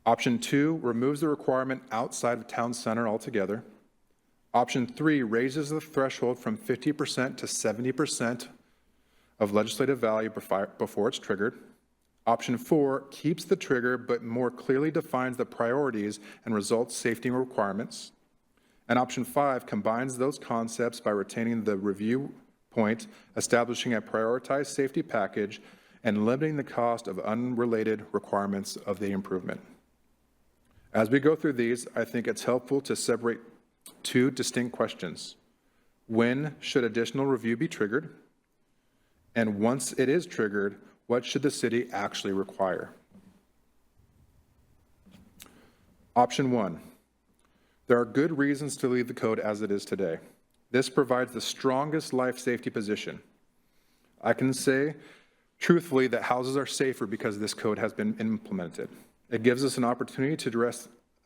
Option 2 removes the requirement outside the town center altogether. Option 3 raises the threshold from 50% to 70% of legislative value before it's triggered. Option 4 keeps the trigger but more clearly defines the priorities and results safety requirements. And option 5 combines those concepts by retaining the review point, establishing a prioritized safety package, and limiting the cost of unrelated requirements of the improvement. As we go through these, I think it's helpful to separate 2 distinct questions. When should additional review be triggered? And once it is triggered, what should the city actually require? Option 1, there are good reasons to leave the code as it is today. This provides the strongest life safety position. I can say truthfully that houses are safer because this code has been implemented. It gives us an opportunity to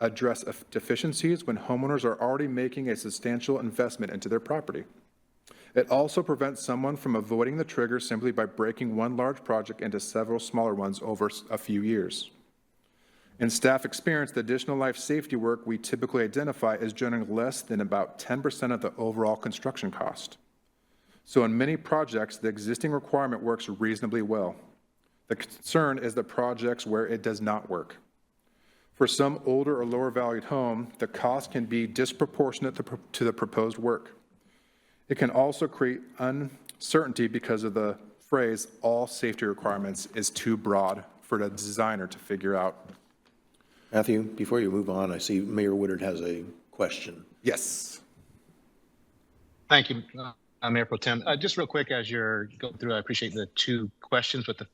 address deficiencies when homeowners are already making a substantial investment into their property. It also prevents someone from avoiding the trigger simply by breaking one large project into several smaller ones over a few years. In staff experience, the additional life safety work we typically identify is generally less than about 10% of the overall construction cost. So in many projects, the existing requirement works reasonably well. The concern is the projects where it does not work. For some older or lower valued home, the cost can be disproportionate to the proposed work. It can also create uncertainty because of the phrase, all safety requirements is too broad for the designer to figure out. Matthew, before you move on, I see Mayor Woodard has a question. Yes. Thank you, Mayor Pro Tem. Just real quick, as you're going through, I appreciate the 2 questions, but the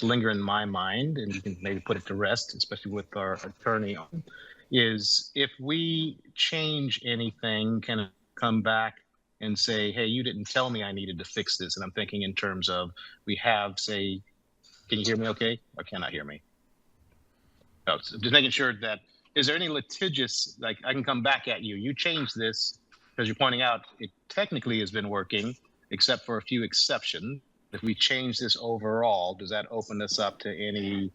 linger in my mind, and you can maybe put it to rest, especially with our attorney on, is if we change anything, can it come back and say, hey, you didn't tell me I needed to fix this? And I'm thinking in terms of, we have, say, can you hear me okay, or cannot hear me? Oh, so just making sure that, is there any litigious, like I can come back at you, you changed this, because you're pointing out it technically has been working, except for a few exceptions. If we change this overall, does that open us up to any,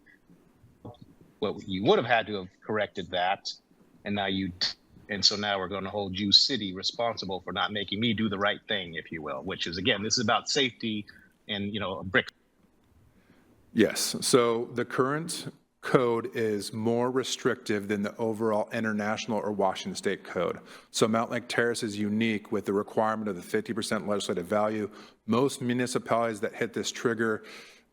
well, you would have had to have corrected that, and now and so now we're going to hold you, city, responsible for not making me do the right thing, if you will, which is, again, this is about safety and, a brick. Yes, so the current code is more restrictive than the overall international or Washington State code. So Mountlake Terrace is unique with the requirement of the 50% legislative value. Most municipalities that hit this trigger,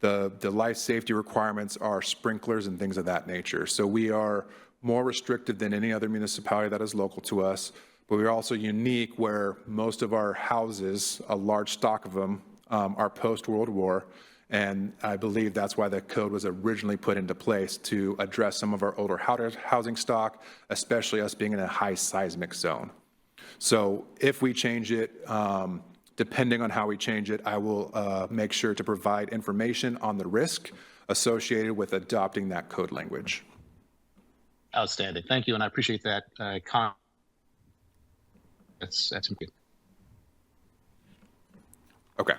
the life safety requirements are sprinklers and things of that nature. So we are more restrictive than any other municipality that is local to us, but we're also unique where most of our houses, a large stock of them, are post-World War. And I believe that's why the code was originally put into place, to address some of our older housing stock, especially us being in a high seismic zone. So if we change it, depending on how we change it, I will make sure to provide information on the risk associated with adopting that code language. Outstanding. Thank you. And I appreciate that comment. That's important. Okay.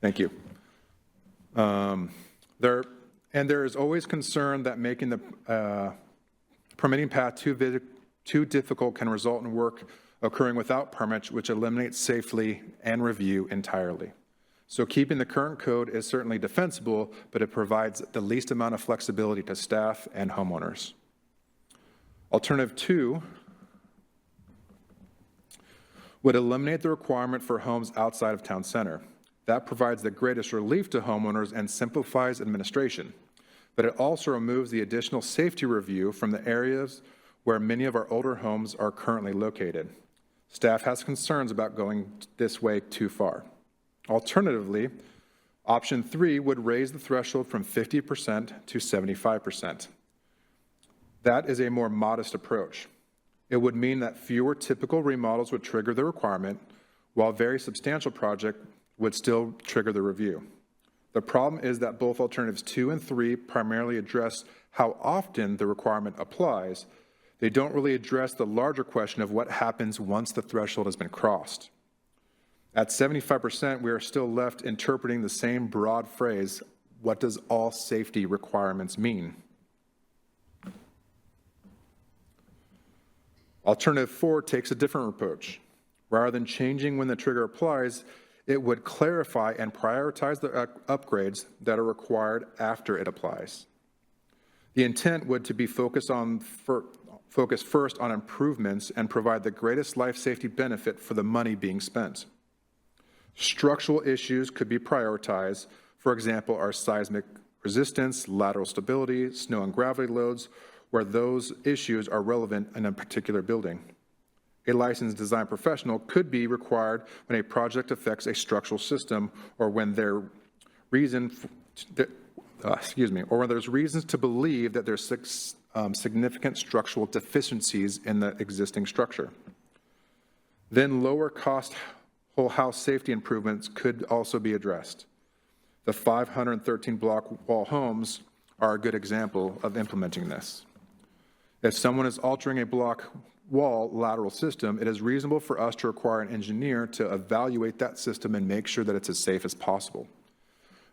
Thank you. There is always concern that making the permitting path too difficult can result in work occurring without permits, which eliminates safely and review entirely. So keeping the current code is certainly defensible, but it provides the least amount of flexibility to staff and homeowners. Alternative 2 would eliminate the requirement for homes outside of town center. That provides the greatest relief to homeowners and simplifies administration. But it also removes the additional safety review from the areas where many of our older homes are currently located. Staff has concerns about going this way too far. Alternatively, option 3 would raise the threshold from 50% to 75%. That is a more modest approach. It would mean that fewer typical remodels would trigger the requirement, while very substantial project would still trigger the review. The problem is that both alternatives 2 and 3 primarily address how often the requirement applies. They don't really address the larger question of what happens once the threshold has been crossed. At 75%, we are still left interpreting the same broad phrase, what does all safety requirements mean? Alternative 4 takes a different approach. Rather than changing when the trigger applies, it would clarify and prioritize the upgrades that are required after it applies. The intent would to be focus first on improvements and provide the greatest life safety benefit for the money being spent. Structural issues could be prioritized. For example, our seismic resistance, lateral stability, snow and gravity loads, where those issues are relevant in a particular building. A licensed design professional could be required when a project affects a structural system or when there's reasons to believe that there's significant structural deficiencies in the existing structure. Then lower cost whole house safety improvements could also be addressed. The 513 block wall homes are a good example of implementing this. If someone is altering a block wall lateral system, it is reasonable for us to require an engineer to evaluate that system and make sure that it's as safe as possible.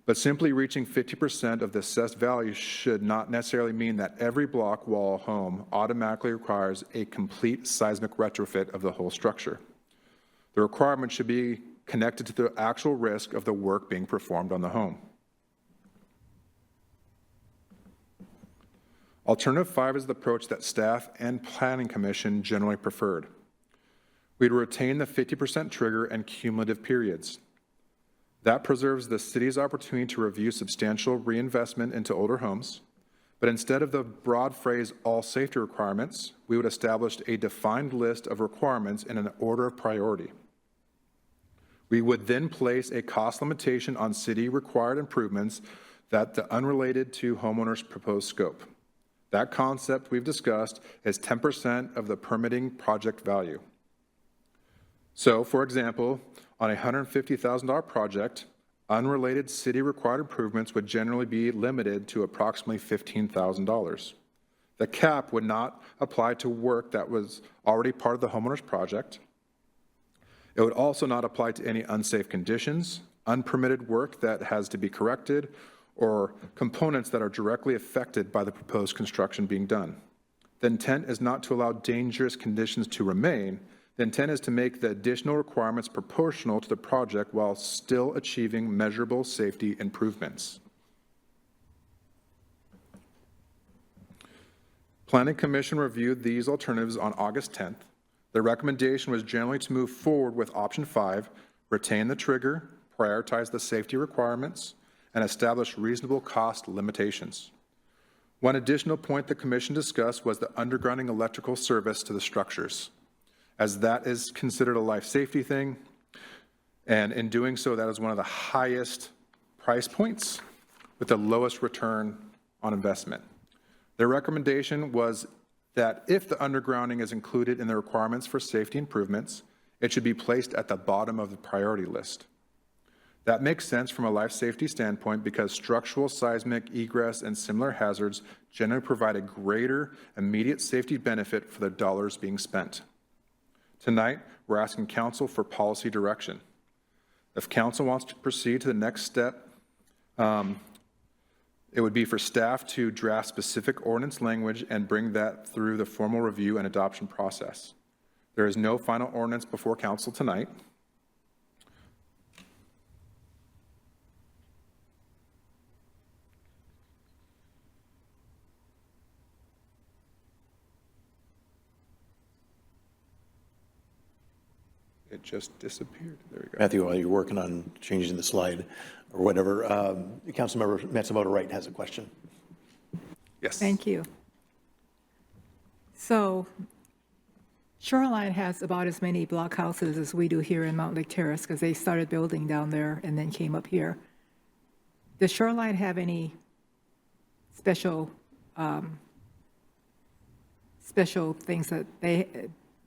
But simply reaching 50% of the assessed value should not necessarily mean that every block wall home automatically requires a complete seismic retrofit of the whole structure. The requirement should be connected to the actual risk of the work being performed on the home. Alternative 5 is the approach that staff and Planning Commission generally preferred. We'd retain the 50% trigger and cumulative periods. That preserves the city's opportunity to review substantial reinvestment into older homes, but instead of the broad phrase, all safety requirements, we would establish a defined list of requirements in an order of priority. We would then place a cost limitation on city-required improvements that are unrelated to homeowners' proposed scope. That concept we've discussed is 10% of the permitting project value. So, for example, on a $150,000 project, unrelated city-required improvements would generally be limited to approximately $15,000. The cap would not apply to work that was already part of the homeowner's project. It would also not apply to any unsafe conditions, unpermitted work that has to be corrected, or components that are directly affected by the proposed construction being done. The intent is not to allow dangerous conditions to remain. The intent is to make the additional requirements proportional to the project while still achieving measurable safety improvements. Planning Commission reviewed these alternatives on August 10th. The recommendation was generally to move forward with option 5, retain the trigger, prioritize the safety requirements, and establish reasonable cost limitations. One additional point the Commission discussed was the undergrounding electrical service to the structures, as that is considered a life safety thing, and in doing so, that is one of the highest price points with the lowest return on investment. Their recommendation was that if the undergrounding is included in the requirements for safety improvements, it should be placed at the bottom of the priority list. That makes sense from a life safety standpoint because structural, seismic, egress, and similar hazards generally provide a greater immediate safety benefit for the dollars being spent. Tonight, we're asking Council for policy direction. If Council wants to proceed to the next step, it would be for staff to draft specific ordinance language and bring that through the formal review and adoption process. There is no final ordinance before Council tonight. It just disappeared. There we go. Matthew, while you're working on changing the slide or whatever, Councilmember Matsumoto Wright has a question. Yes. Thank you. So Shoreline has about as many block houses as we do here in Mountlake Terrace because they started building down there and then came up here. Does Shoreline have any special special things that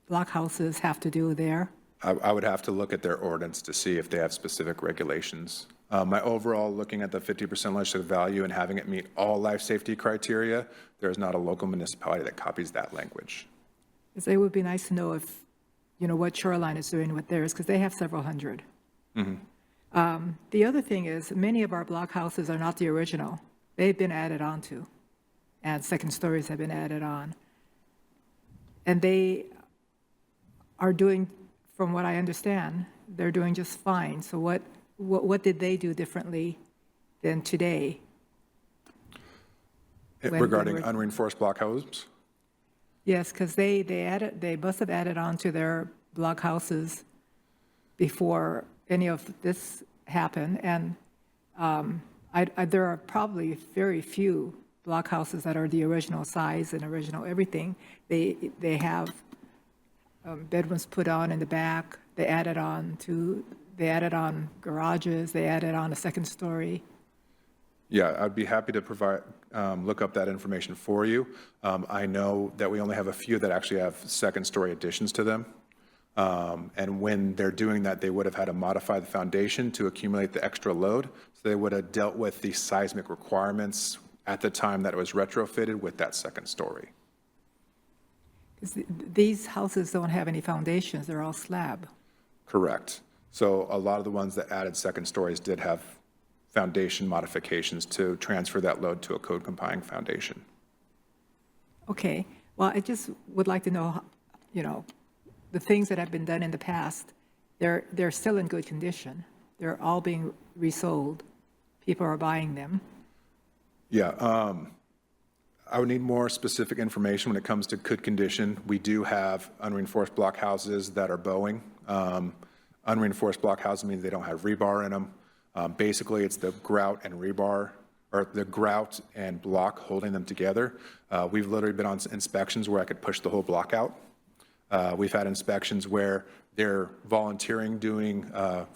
block houses have to do there? I would have to look at their ordinance to see if they have specific regulations. My overall, looking at the 50% legislative value and having it meet all life safety criteria, there is not a local municipality that copies that language. Because it would be nice to know if, what Shoreline is doing with theirs, because they have several hundred. The other thing is, many of our block houses are not the original. They've been added on to, and second stories have been added on. And they are doing, from what I understand, they're doing just fine. So what did they do differently than today? Regarding unreinforced block houses? Yes, because they must have added on to their block houses before any of this happened. And there are probably very few block houses that are the original size and original everything. They have bedrooms put on in the back. They added on garages. They added on a second story. Yeah, I'd be happy to provide, look up that information for you. I know that we only have a few that actually have second story additions to them. And when they're doing that, they would have had to modify the foundation to accumulate the extra load. So they would have dealt with the seismic requirements at the time that it was retrofitted with that second story. These houses don't have any foundations. They're all slab. Correct. So a lot of the ones that added second stories did have foundation modifications to transfer that load to a code complying foundation. Okay. Well, I just would like to know, the things that have been done in the past, they're still in good condition. They're all being resold. People are buying them. Yeah, I would need more specific information when it comes to good condition. We do have unreinforced block houses that are bowing. Unreinforced block houses means they don't have rebar in them. Basically, it's the grout and rebar, or the grout and block holding them together. We've literally been on inspections where I could push the whole block out. We've had inspections where they're volunteering doing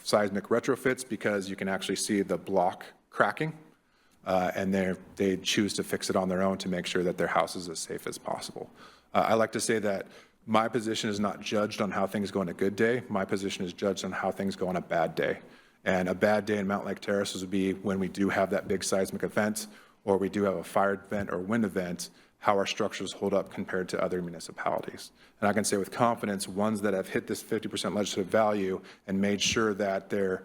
seismic retrofits because you can actually see the block cracking, and they choose to fix it on their own to make sure that their house is as safe as possible. I like to say that my position is not judged on how things go on a good day. My position is judged on how things go on a bad day. And a bad day in Mountlake Terraces would be when we do have that big seismic event, or we do have a fire event or wind event, how our structures hold up compared to other municipalities. And I can say with confidence, ones that have hit this 50% legislative value and made sure that their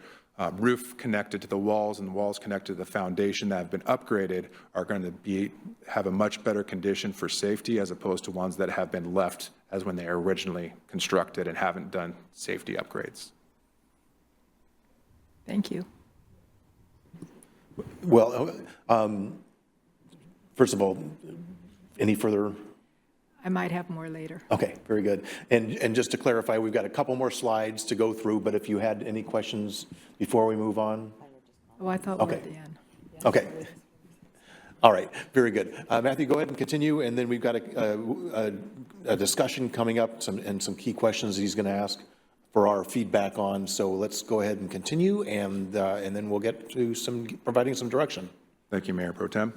roof connected to the walls and the walls connected to the foundation that have been upgraded are going to have a much better condition for safety, as opposed to ones that have been left as when they were originally constructed and haven't done safety upgrades. Thank you. Well, first of all, any further? I might have more later. Okay, very good. And just to clarify, we've got a couple more slides to go through, but if you had any questions before we move on? Oh, I thought we were at the end. Okay. All right, very good. Matthew, go ahead and continue, and then we've got a discussion coming up and some key questions that he's going to ask for our feedback on. So let's go ahead and continue, and then we'll get to providing some direction. Thank you, Mayor Pro Tem.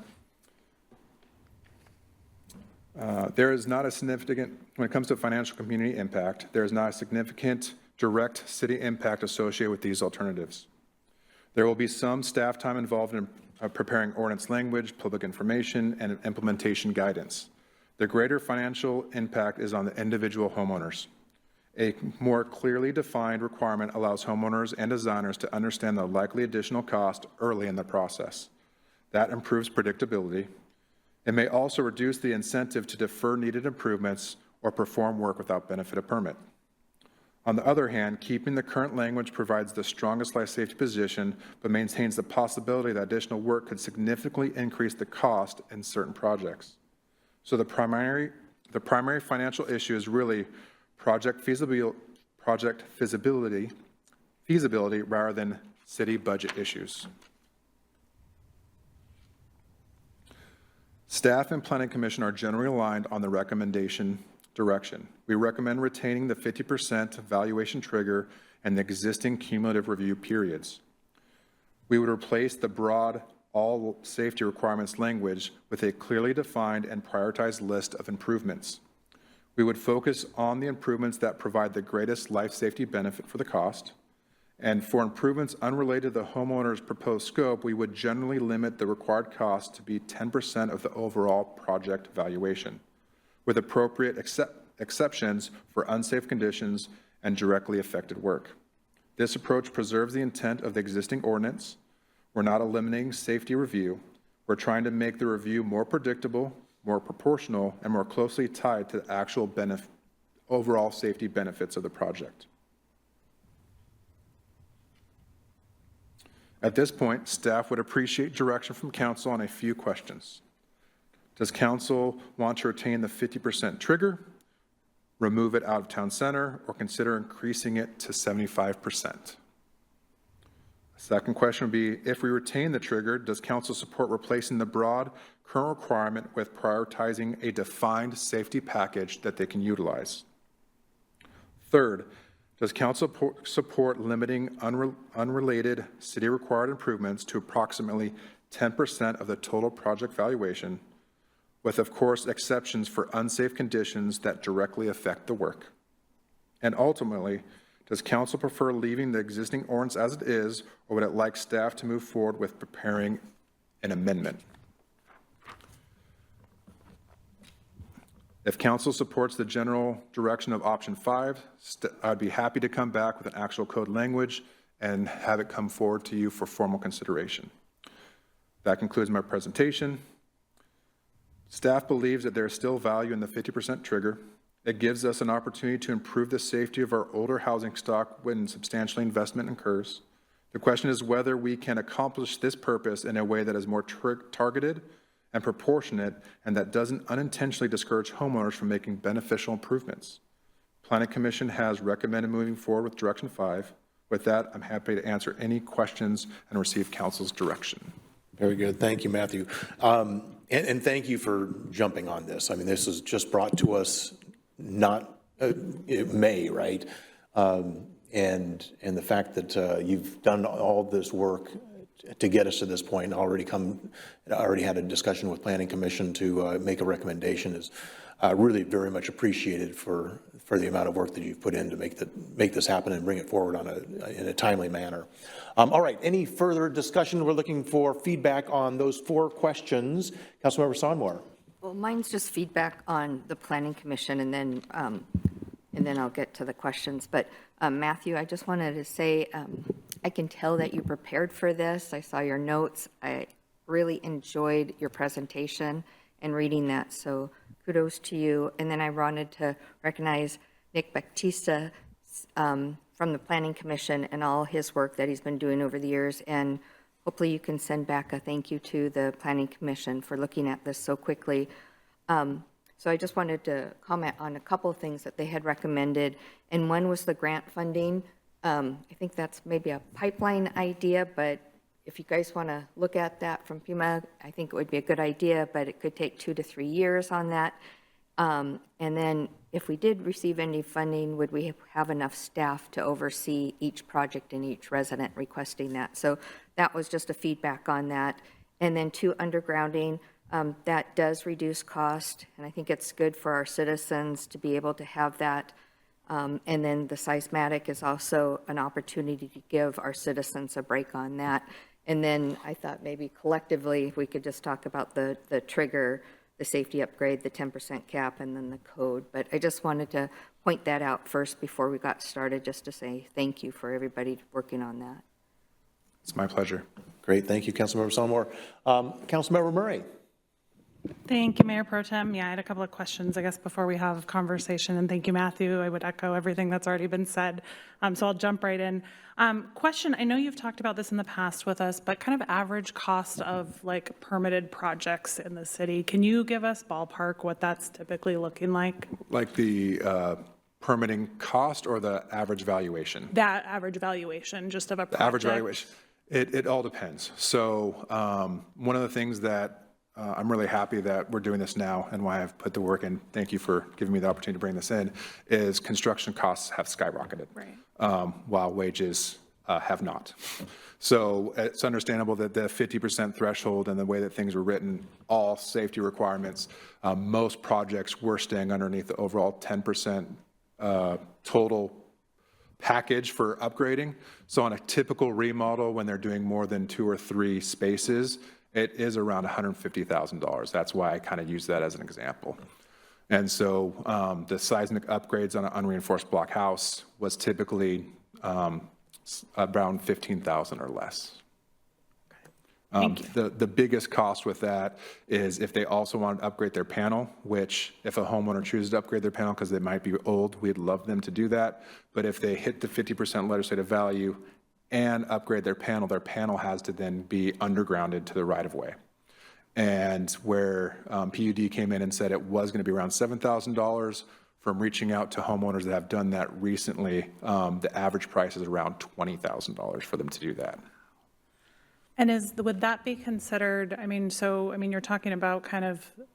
There is not a significant, when it comes to financial community impact, there is not a significant direct city impact associated with these alternatives. There will be some staff time involved in preparing ordinance language, public information, and implementation guidance. The greater financial impact is on the individual homeowners. A more clearly defined requirement allows homeowners and designers to understand the likely additional cost early in the process. That improves predictability. It may also reduce the incentive to defer needed improvements or perform work without benefit of permit. On the other hand, keeping the current language provides the strongest life safety position, but maintains the possibility that additional work could significantly increase the cost in certain projects. So the primary financial issue is really project feasibility rather than city budget issues. Staff and Planning Commission are generally aligned on the recommendation direction. We recommend retaining the 50% valuation trigger and the existing cumulative review periods. We would replace the broad all safety requirements language with a clearly defined and prioritized list of improvements. We would focus on the improvements that provide the greatest life safety benefit for the cost. And for improvements unrelated to the homeowner's proposed scope, we would generally limit the required cost to be 10% of the overall project valuation, with appropriate exceptions for unsafe conditions and directly affected work. This approach preserves the intent of the existing ordinance. We're not eliminating safety review. We're trying to make the review more predictable, more proportional, and more closely tied to the actual overall safety benefits of the project. At this point, staff would appreciate direction from council on a few questions. Does council want to retain the 50% trigger, remove it out of town center, or consider increasing it to 75%? The second question would be, if we retain the trigger, does council support replacing the broad current requirement with prioritizing a defined safety package that they can utilize? Third, does council support limiting unrelated city-required improvements to approximately 10% of the total project valuation, with, of course, exceptions for unsafe conditions that directly affect the work? And ultimately, does council prefer leaving the existing ordinance as it is, or would it like staff to move forward with preparing an amendment? If council supports the general direction of option 5, I'd be happy to come back with an actual code language and have it come forward to you for formal consideration. That concludes my presentation. Staff believes that there is still value in the 50% trigger. It gives us an opportunity to improve the safety of our older housing stock when substantial investment occurs. The question is whether we can accomplish this purpose in a way that is more targeted and proportionate, and that doesn't unintentionally discourage homeowners from making beneficial improvements. Planning Commission has recommended moving forward with Direction 5. With that, I'm happy to answer any questions and receive council's direction. Very good. Thank you, Matthew. And thank you for jumping on this. I mean, this is just brought to us not May, right? And the fact that you've done all this work to get us to this point, already had a discussion with Planning Commission to make a recommendation is really very much appreciated for the amount of work that you've put in to make this happen and bring it forward in a timely manner. All right, any further discussion? We're looking for feedback on those 4 questions. Councilmember Sonmore. Well, mine's just feedback on the Planning Commission, and then I'll get to the questions. But Matthew, I just wanted to say, I can tell that you prepared for this. I saw your notes. I really enjoyed your presentation and reading that, so kudos to you. And then I wanted to recognize Nick Baptista from the Planning Commission and all his work that he's been doing over the years. And hopefully you can send back a thank you to the Planning Commission for looking at this so quickly. So I just wanted to comment on a couple of things that they had recommended. And one was the grant funding. I think that's maybe a pipeline idea, but if you guys want to look at that from FEMA, I think it would be a good idea, but it could take 2 to 3 years on that. And then if we did receive any funding, would we have enough staff to oversee each project and each resident requesting that? So that was just a feedback on that. And then 2, undergrounding. That does reduce cost, and I think it's good for our citizens to be able to have that. And then the seismatic is also an opportunity to give our citizens a break on that. And then I thought maybe collectively we could just talk about the trigger, the safety upgrade, the 10% cap, and then the code. But I just wanted to point that out first before we got started, just to say thank you for everybody working on that. It's my pleasure. Great. Thank you, Councilmember Sonmore. Councilmember Murray. Thank you, Mayor Pro Tem. Yeah, I had a couple of questions, I guess, before we have conversation. And thank you, Matthew. I would echo everything that's already been said. So I'll jump right in. Question, I know you've talked about this in the past with us, but kind of average cost of like permitted projects in the city. Can you give us ballpark what that's typically looking like? Like the permitting cost or the average valuation? That average valuation, just of a project. The average valuation. It all depends. So one of the things that I'm really happy that we're doing this now and why I've put the work in, thank you for giving me the opportunity to bring this in, is construction costs have skyrocketed. Right. While wages have not. So it's understandable that the 50% threshold and the way that things were written, all safety requirements, most projects were staying underneath the overall 10% total package for upgrading. So on a typical remodel, when they're doing more than 2 or 3 spaces, it is around $150,000. That's why I kind of use that as an example. And so the seismic upgrades on an unreinforced block house was typically around $15,000 or less. The biggest cost with that is if they also want to upgrade their panel, which if a homeowner chooses to upgrade their panel because they might be old, we'd love them to do that. But if they hit the 50% legislative value and upgrade their panel has to then be undergrounded to the right-of-way. And where PUD came in and said it was going to be around $7,000, from reaching out to homeowners that have done that recently, the average price is around $20,000 for them to do that. And would that be considered, you're talking about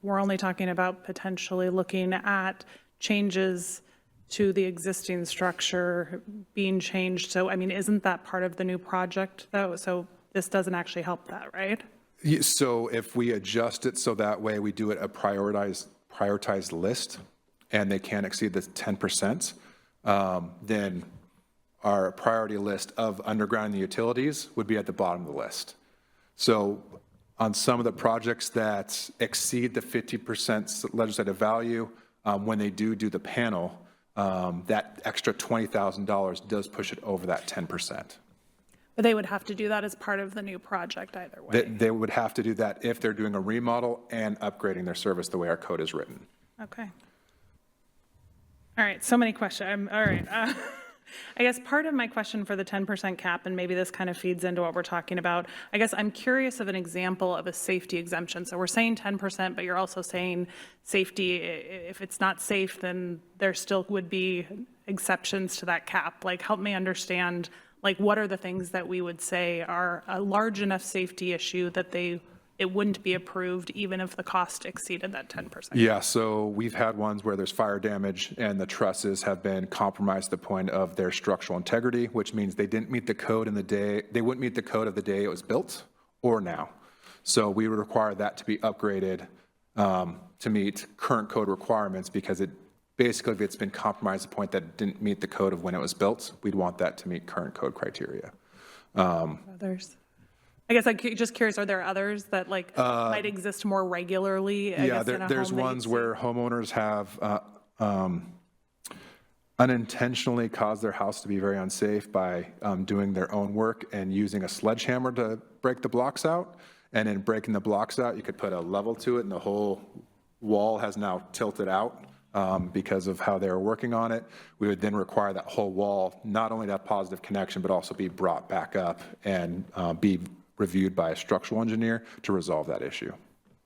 we're only talking about potentially looking at changes to the existing structure being changed. So, isn't that part of the new project though? So this doesn't actually help that, right? So if we adjust it so that way we do it a prioritized list and they can't exceed the 10%, then our priority list of undergrounding the utilities would be at the bottom of the list. So on some of the projects that exceed the 50% legislative value, when they do the panel, that extra $20,000 does push it over that 10%. But they would have to do that as part of the new project either way. They would have to do that if they're doing a remodel and upgrading their service the way our code is written. Okay. All right, so many questions. All right. I guess part of my question for the 10% cap, and maybe this kind of feeds into what we're talking about, I guess I'm curious of an example of a safety exemption. So we're saying 10%, but you're also saying safety, if it's not safe, then there still would be exceptions to that cap. Like, help me understand, like, what are the things that we would say are a large enough safety issue that it wouldn't be approved even if the cost exceeded that 10%? Yeah, so we've had ones where there's fire damage and the trusses have been compromised to the point of their structural integrity, which means they didn't meet the code they wouldn't meet the code of the day it was built or now. So we would require that to be upgraded to meet current code requirements, because basically if it's been compromised to the point that it didn't meet the code of when it was built, we'd want that to meet current code criteria. Others? I guess I'm just curious, are there others that might exist more regularly? There's ones where homeowners have unintentionally caused their house to be very unsafe by doing their own work and using a sledgehammer to break the blocks out. And in breaking the blocks out, you could put a level to it and the whole wall has now tilted out because of how they were working on it. We would then require that whole wall not only to have positive connection, but also be brought back up and be reviewed by a structural engineer to resolve that issue.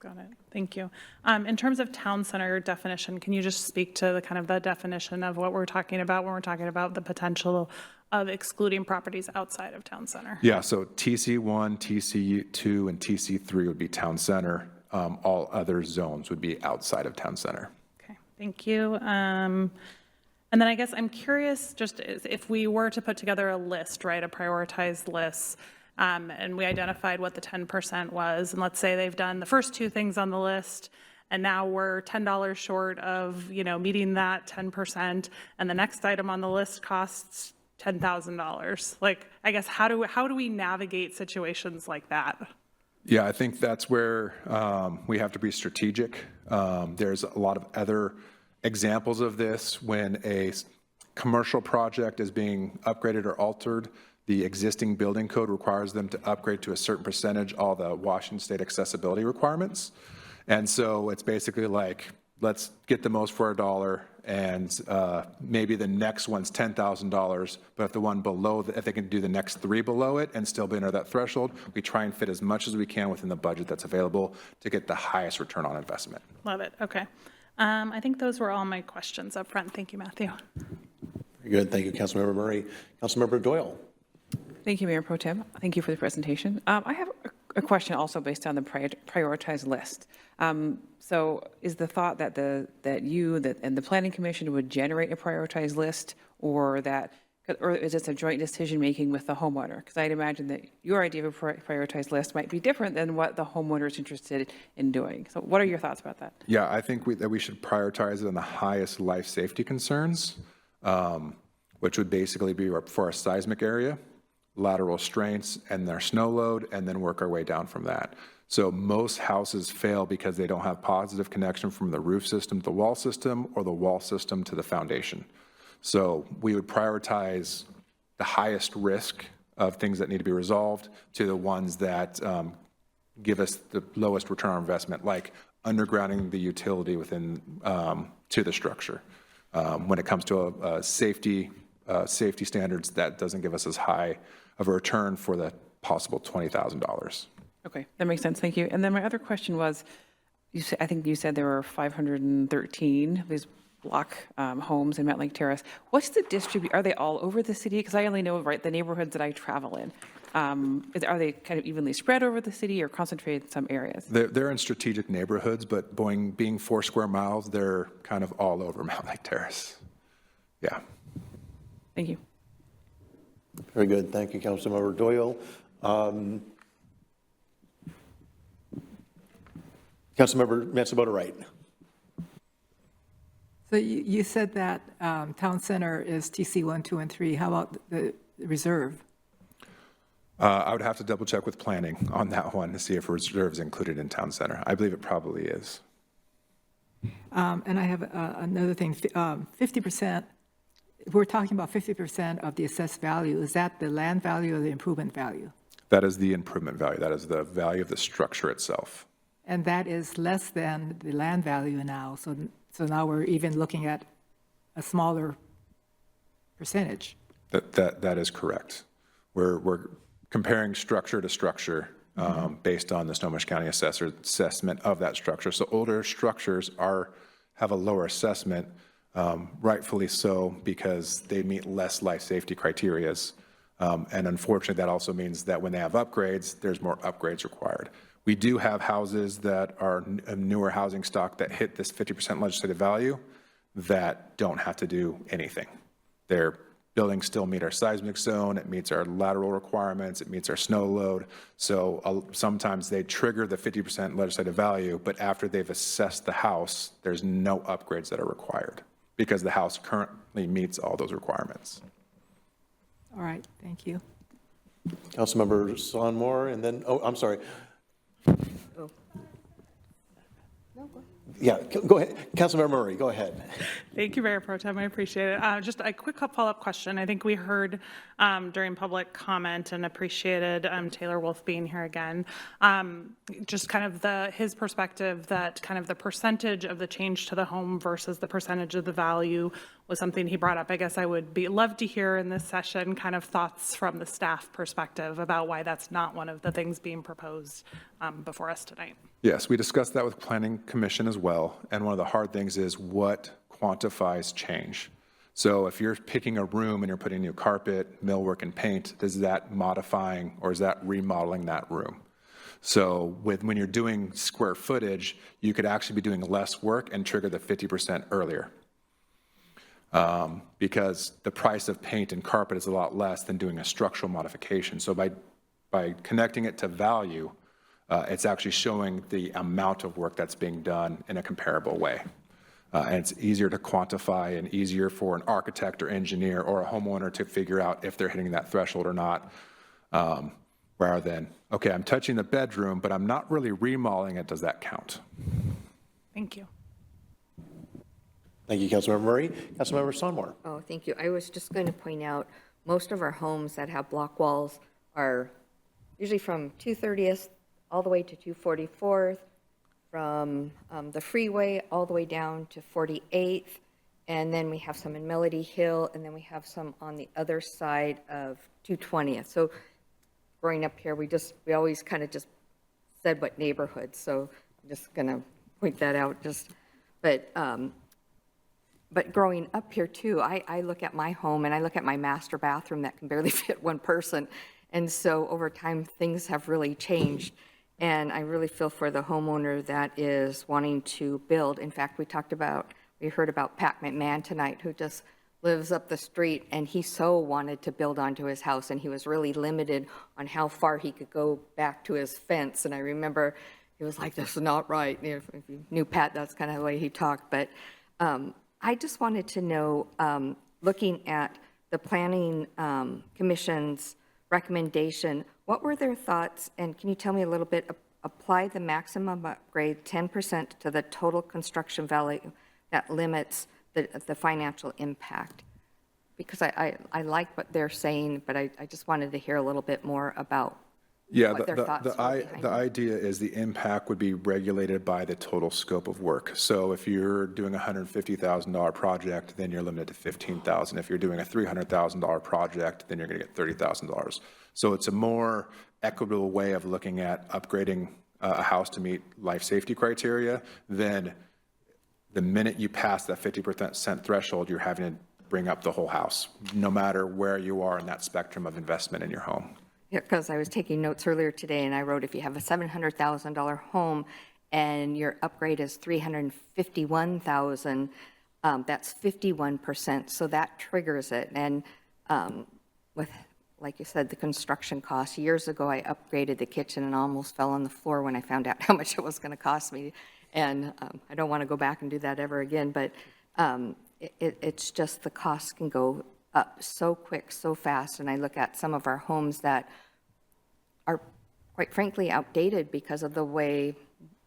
Got it. Thank you. In terms of town center definition, can you just speak to the definition of what we're talking about when we're talking about the potential of excluding properties outside of town center? Yeah, so TC1, TC2, and TC3 would be town center. All other zones would be outside of town center. Okay, thank you. And then I guess I'm curious, just if we were to put together a list, right, a prioritized list, and we identified what the 10% was, and let's say they've done the first 2 things on the list, and now we're $10 short of, meeting that 10%, and the next item on the list costs $10,000. Like, I guess, how do we navigate situations like that? Yeah, I think that's where we have to be strategic. There's a lot of other examples of this when a commercial project is being upgraded or altered. The existing building code requires them to upgrade to a certain percentage all the Washington State accessibility requirements. And so it's basically like, let's get the most for $1, and maybe the next one's $10,000, but if the one below, if they can do the next 3 below it and still be under that threshold, we try and fit as much as we can within the budget that's available to get the highest return on investment. Love it. Okay. I think those were all my questions up front. Thank you, Matthew. Very good. Thank you, Councilmember Murray. Councilmember Doyle. Thank you, Mayor Pro Tem. Thank you for the presentation. I have a question also based on the prioritized list. So is the thought that and the Planning Commission would generate a prioritized list, or that, Or is this a joint decision-making with the homeowner? Because I'd imagine that your idea of a prioritized list might be different than what the homeowner is interested in doing. So what are your thoughts about that? Yeah, I think that we should prioritize it on the highest life safety concerns, which would basically be for our seismic area, lateral strengths, and their snow load, and then work our way down from that. So most houses fail because they don't have positive connection from the roof system to the wall system or the wall system to the foundation. So we would prioritize the highest risk of things that need to be resolved to the ones that give us the lowest return on investment, like undergrounding the utility within to the structure. When it comes to safety standards, that doesn't give us as high of a return for the possible $20,000. Okay, that makes sense. Thank you. And then my other question was, I think you said there were 513 of these block homes in Mountlake Terrace. What's the distribution? Are they all over the city? Because I only know, right, the neighborhoods that I travel in. Are they kind of evenly spread over the city or concentrated in some areas? They're in strategic neighborhoods, but being 4 square miles, they're kind of all over Mountlake Terrace. Yeah. Thank you. Very good. Thank you, Councilmember Doyle. Councilmember Matsumoto Wright. So you said that Town Center is TC 1, 2, and 3. How about the reserve? I would have to double check with planning on that one to see if reserve is included in Town Center. I believe it probably is. And I have another thing, 50%, we're talking about 50% of the assessed value. Is that the land value or the improvement value? That is the improvement value. That is the value of the structure itself. And that is less than the land value now. So now we're even looking at a smaller percentage. That is correct. We're comparing structure to structure based on the Snohomish County assessor assessment of that structure. So older structures have a lower assessment, rightfully so, because they meet less life safety criterias. And unfortunately, that also means that when they have upgrades, there's more upgrades required. We do have houses that are newer housing stock that hit this 50% legislative value that don't have to do anything. Their buildings still meet our seismic zone, it meets our lateral requirements, it meets our snow load. So sometimes they trigger the 50% legislative value, but after they've assessed the house, there's no upgrades that are required because the house currently meets all those requirements. All right, thank you. Councilmember Sonmore, and then, I'm sorry. Oh. Yeah, go ahead. Councilmember Murray, go ahead. Thank you, Mayor Pro Tem. I appreciate it. Just a quick follow-up question. I think we heard during public comment and appreciated Taylor Wolf being here again. Just kind of his perspective that kind of the percentage of the change to the home versus the percentage of the value was something he brought up. I guess I would love to hear in this session kind of thoughts from the staff perspective about why that's not one of the things being proposed before us tonight. Yes, we discussed that with Planning Commission as well. And one of the hard things is what quantifies change. So if you're picking a room and you're putting new carpet, millwork, and paint, is that modifying or is that remodeling that room? So when you're doing square footage, you could actually be doing less work and trigger the 50% earlier. Because the price of paint and carpet is a lot less than doing a structural modification. So by connecting it to value, it's actually showing the amount of work that's being done in a comparable way. And it's easier to quantify and easier for an architect or engineer or a homeowner to figure out if they're hitting that threshold or not, rather than, okay, I'm touching the bedroom, but I'm not really remodeling it. Does that count? Thank you. Thank you, Councilmember Murray. Councilmember Sonmore. Oh, thank you. I was just going to point out, most of our homes that have block walls are usually from 230th all the way to 244th, from the freeway all the way down to 48th, and then we have some in Melody Hill, and then we have some on the other side of 220th. So growing up here, we always kind of just said what neighborhood, so I'm just going to point that out. But growing up here too, I look at my home and I look at my master bathroom that can barely fit one person. And so over time, things have really changed. And I really feel for the homeowner that is wanting to build. In fact, we heard about Pat McMahon tonight, who just lives up the street, and he so wanted to build onto his house, and he was really limited on how far he could go back to his fence. And I remember he was like, "This is not right." If you knew Pat, that's kind of the way he talked. But I just wanted to know, looking at the Planning Commission's recommendation, what were their thoughts? And can you tell me a little bit, apply the maximum upgrade 10% to the total construction value that limits the financial impact? Because I like what they're saying, but I just wanted to hear a little bit more about what their thoughts were behind the it. idea is the impact would be regulated by the total scope of work. So if you're doing a $150,000 project, then you're limited to $15,000. If you're doing a $300,000 project, then you're going to get $30,000. So it's a more equitable way of looking at upgrading a house to meet life safety criteria. Then the minute you pass that 50% threshold, you're having to bring up the whole house, no matter where you are in that spectrum of investment in your home. Yeah, because I was taking notes earlier today, and I wrote, if you have a $700,000 home and your upgrade is $351,000, that's 51%, so that triggers it. And with, like you said, the construction costs, years ago I upgraded the kitchen and almost fell on the floor when I found out how much it was going to cost me. And I don't want to go back and do that ever again, but it's just the costs can go up so quick, so fast. And I look at some of our homes that are, quite frankly, outdated because of the way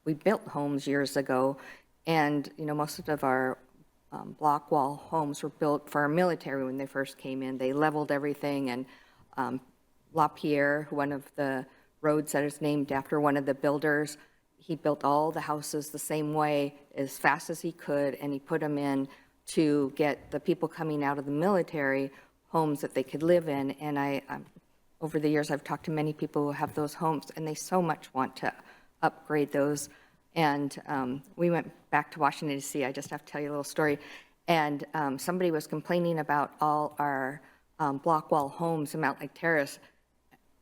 we built homes years ago. And, you know, most of our block wall homes were built for our military when they first came in. They leveled everything, and LaPierre, one of the roads that is named after one of the builders, he built all the houses the same way as fast as he could, and he put them in to get the people coming out of the military homes that they could live in. And over the years, I've talked to many people who have those homes, and they so much want to upgrade those. And we went back to Washington, D.C. I just have to tell you a little story. And somebody was complaining about all our block wall homes in Mountlake Terrace.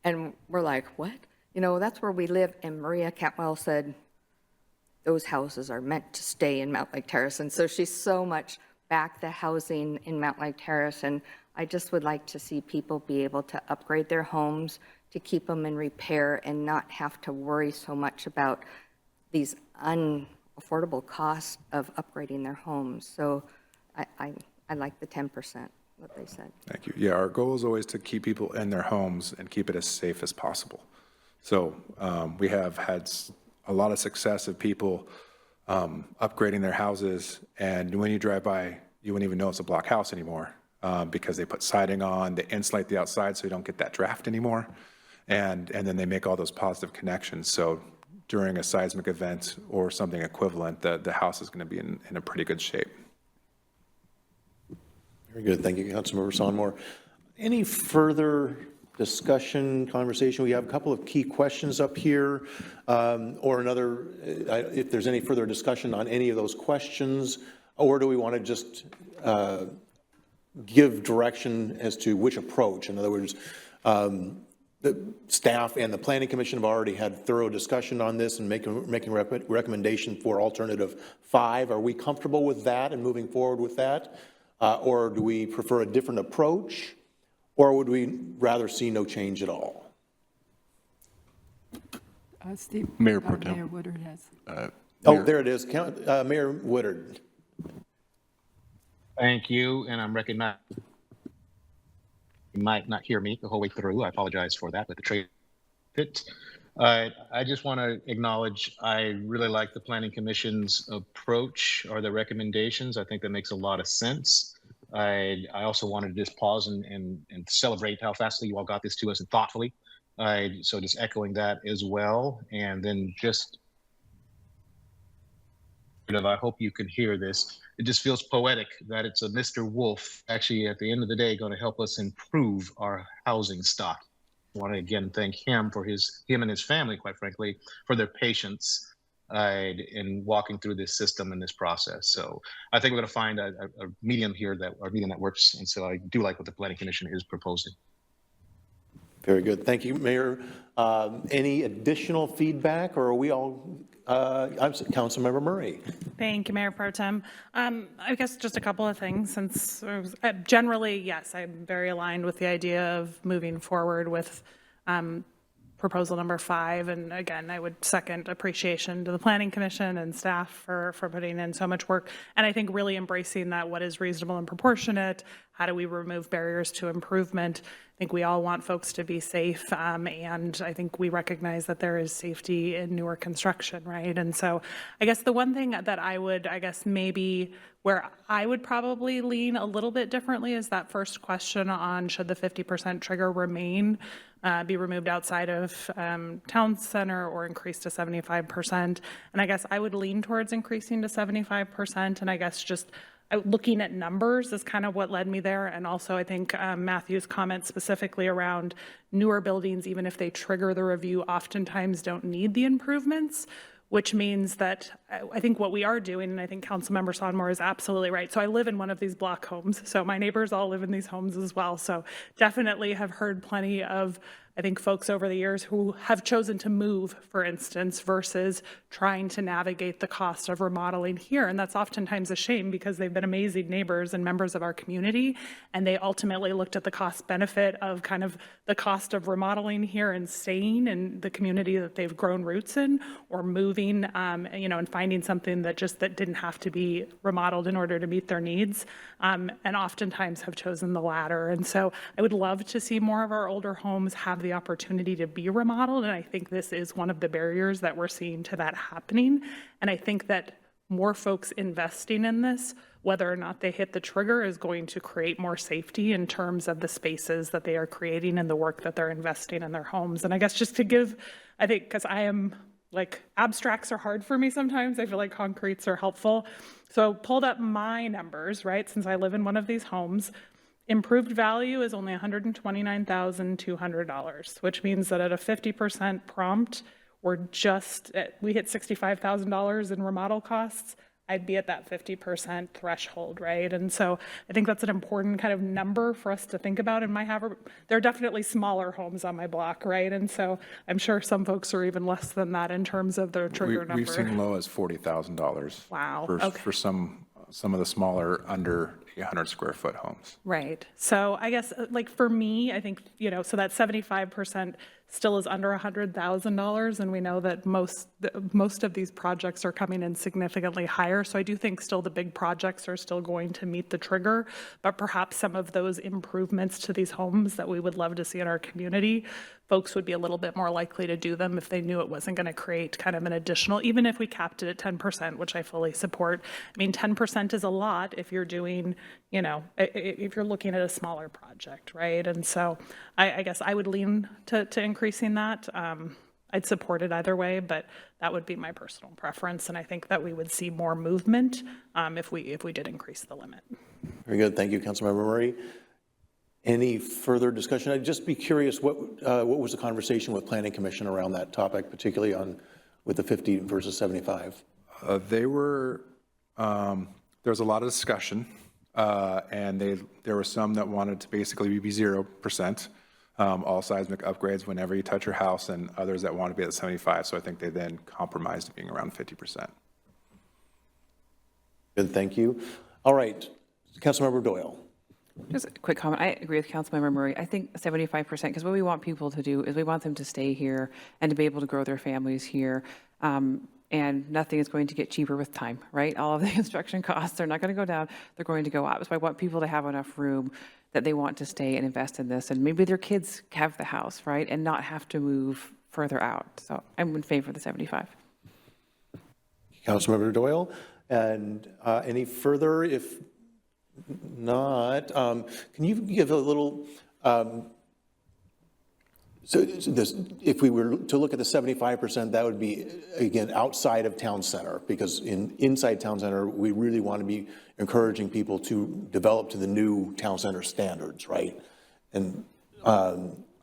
And we're like, what? You know, that's where we live. And Maria Catwell said, those houses are meant to stay in Mountlake Terrace. And so she's so much back the housing in Mountlake Terrace. And I just would like to see people be able to upgrade their homes, to keep them in repair and not have to worry so much about these unaffordable costs of upgrading their homes. So I like the 10%, what they said. Thank you. Yeah, our goal is always to keep people in their homes and keep it as safe as possible. So we have had a lot of success of people upgrading their houses, and when you drive by, you wouldn't even know it's a block house anymore because they put siding on, they insulate the outside so you don't get that draft anymore, and then they make all those positive connections. So during a seismic event or something equivalent, the house is going to be in a pretty good shape. Very good. Thank you, Councilmember Sonmore. Any further discussion, conversation? We have a couple of key questions up here, or another, if there's any further discussion on any of those questions, or do we want to just give direction as to which approach? In other words, the staff and the Planning Commission have already had thorough discussion on this and making recommendation for alternative 5. Are we comfortable with that and moving forward with that? Or do we prefer a different approach? Or would we rather see no change at all? Steve, Mayor Pro Tem. Mayor Woodard has. There it is. Mayor Woodard. Thank you, and I'm recognized. You might not hear me the whole way through. I apologize for that, but the trade fit. I just want to acknowledge I really like the Planning Commission's approach or the recommendations. I think that makes a lot of sense. I also wanted to just pause and celebrate how fastly you all got this to us and thoughtfully. So just echoing that as well. And then just, I hope you can hear this. It just feels poetic that it's a Mr. Wolf actually at the end of the day going to help us improve our housing stock. I want to again thank him for him and his family, quite frankly, for their patience in walking through this system and this process. So I think we're going to find a medium here that works. And so I do like what the Planning Commission is proposing. Very good. Thank you, Mayor. Any additional feedback, or are we all, Councilmember Murray? Thank you, Mayor Pro Tem. I guess just a couple of things, since generally, yes, I'm very aligned with the idea of moving forward with proposal number 5. And again, I would second appreciation to the Planning Commission and staff for putting in so much work. And I think really embracing that what is reasonable and proportionate, how do we remove barriers to improvement? I think we all want folks to be safe, and I think we recognize that there is safety in newer construction, right? And so I guess the one thing that I would, maybe where I would probably lean a little bit differently is that first question on should the 50% trigger remain, be removed outside of town center or increased to 75%. And I guess I would lean towards increasing to 75%, and I guess just looking at numbers is kind of what led me there. And also I think Matthew's comment specifically around newer buildings, even if they trigger the review, oftentimes don't need the improvements, which means that I think what we are doing, and I think Councilmember Sonmore is absolutely right. So I live in one of these block homes. So my neighbors all live in these homes as well. So definitely have heard plenty of, I think, folks over the years who have chosen to move, for instance, versus trying to navigate the cost of remodeling here. And that's oftentimes a shame because they've been amazing neighbors and members of our community. And they ultimately looked at the cost benefit of kind of the cost of remodeling here and staying in the community that they've grown roots in, or moving, and finding something that didn't have to be remodeled in order to meet their needs. And oftentimes have chosen the latter. And so I would love to see more of our older homes have the opportunity to be remodeled. And I think this is one of the barriers that we're seeing to that happening. And I think that more folks investing in this, whether or not they hit the trigger, is going to create more safety in terms of the spaces that they are creating and the work that they're investing in their homes. And I guess just to give, I think, because I am abstracts are hard for me sometimes. I feel like concretes are helpful. So pulled up my numbers, right? Since I live in one of these homes, improved value is only $129,200, which means that at a 50% prompt, we hit $65,000 in remodel costs. I'd be at that 50% threshold, right? And so I think that's an important kind of number for us to think about. And there are definitely smaller homes on my block, right? And so I'm sure some folks are even less than that in terms of their trigger number. We've seen low as $40,000. Wow. For some of the smaller under 800 square foot homes. Right. So I guess for me, I think, so that 75% still is under $100,000. And we know that most of these projects are coming in significantly higher. So I do think still the big projects are still going to meet the trigger, but perhaps some of those improvements to these homes that we would love to see in our community, folks would be a little bit more likely to do them if they knew it wasn't going to create kind of an additional, even if we capped it at 10%, which I fully support. I mean, 10% is a lot if you're doing, if you're looking at a smaller project, right? And so I guess I would lean to increasing that. I'd support it either way, but that would be my personal preference. And I think that we would see more movement if we did increase the limit. Very good. Thank you, Councilmember Murray. Any further discussion? I'd just be curious, what was the conversation with Planning Commission around that topic, particularly with the 50 versus 75? There was a lot of discussion, and there were some that wanted to basically be 0%, all seismic upgrades whenever you touch your house, and others that want to be at 75. So I think they then compromised being around 50%. Good, thank you. All right, Councilmember Doyle. Just a quick comment. I agree with Councilmember Murray. I think 75%, because what we want people to do is we want them to stay here and to be able to grow their families here. And nothing is going to get cheaper with time, right? All of the construction costs are not going to go down. They're going to go up. So I want people to have enough room that they want to stay and invest in this. And maybe their kids have the house, right? And not have to move further out. So I'm in favor of the 75. Councilmember Doyle. And any further, if not, can you give a little, if we were to look at the 75%, that would be, again, outside of town center, because inside town center, we really want to be encouraging people to develop to the new town center standards, right? And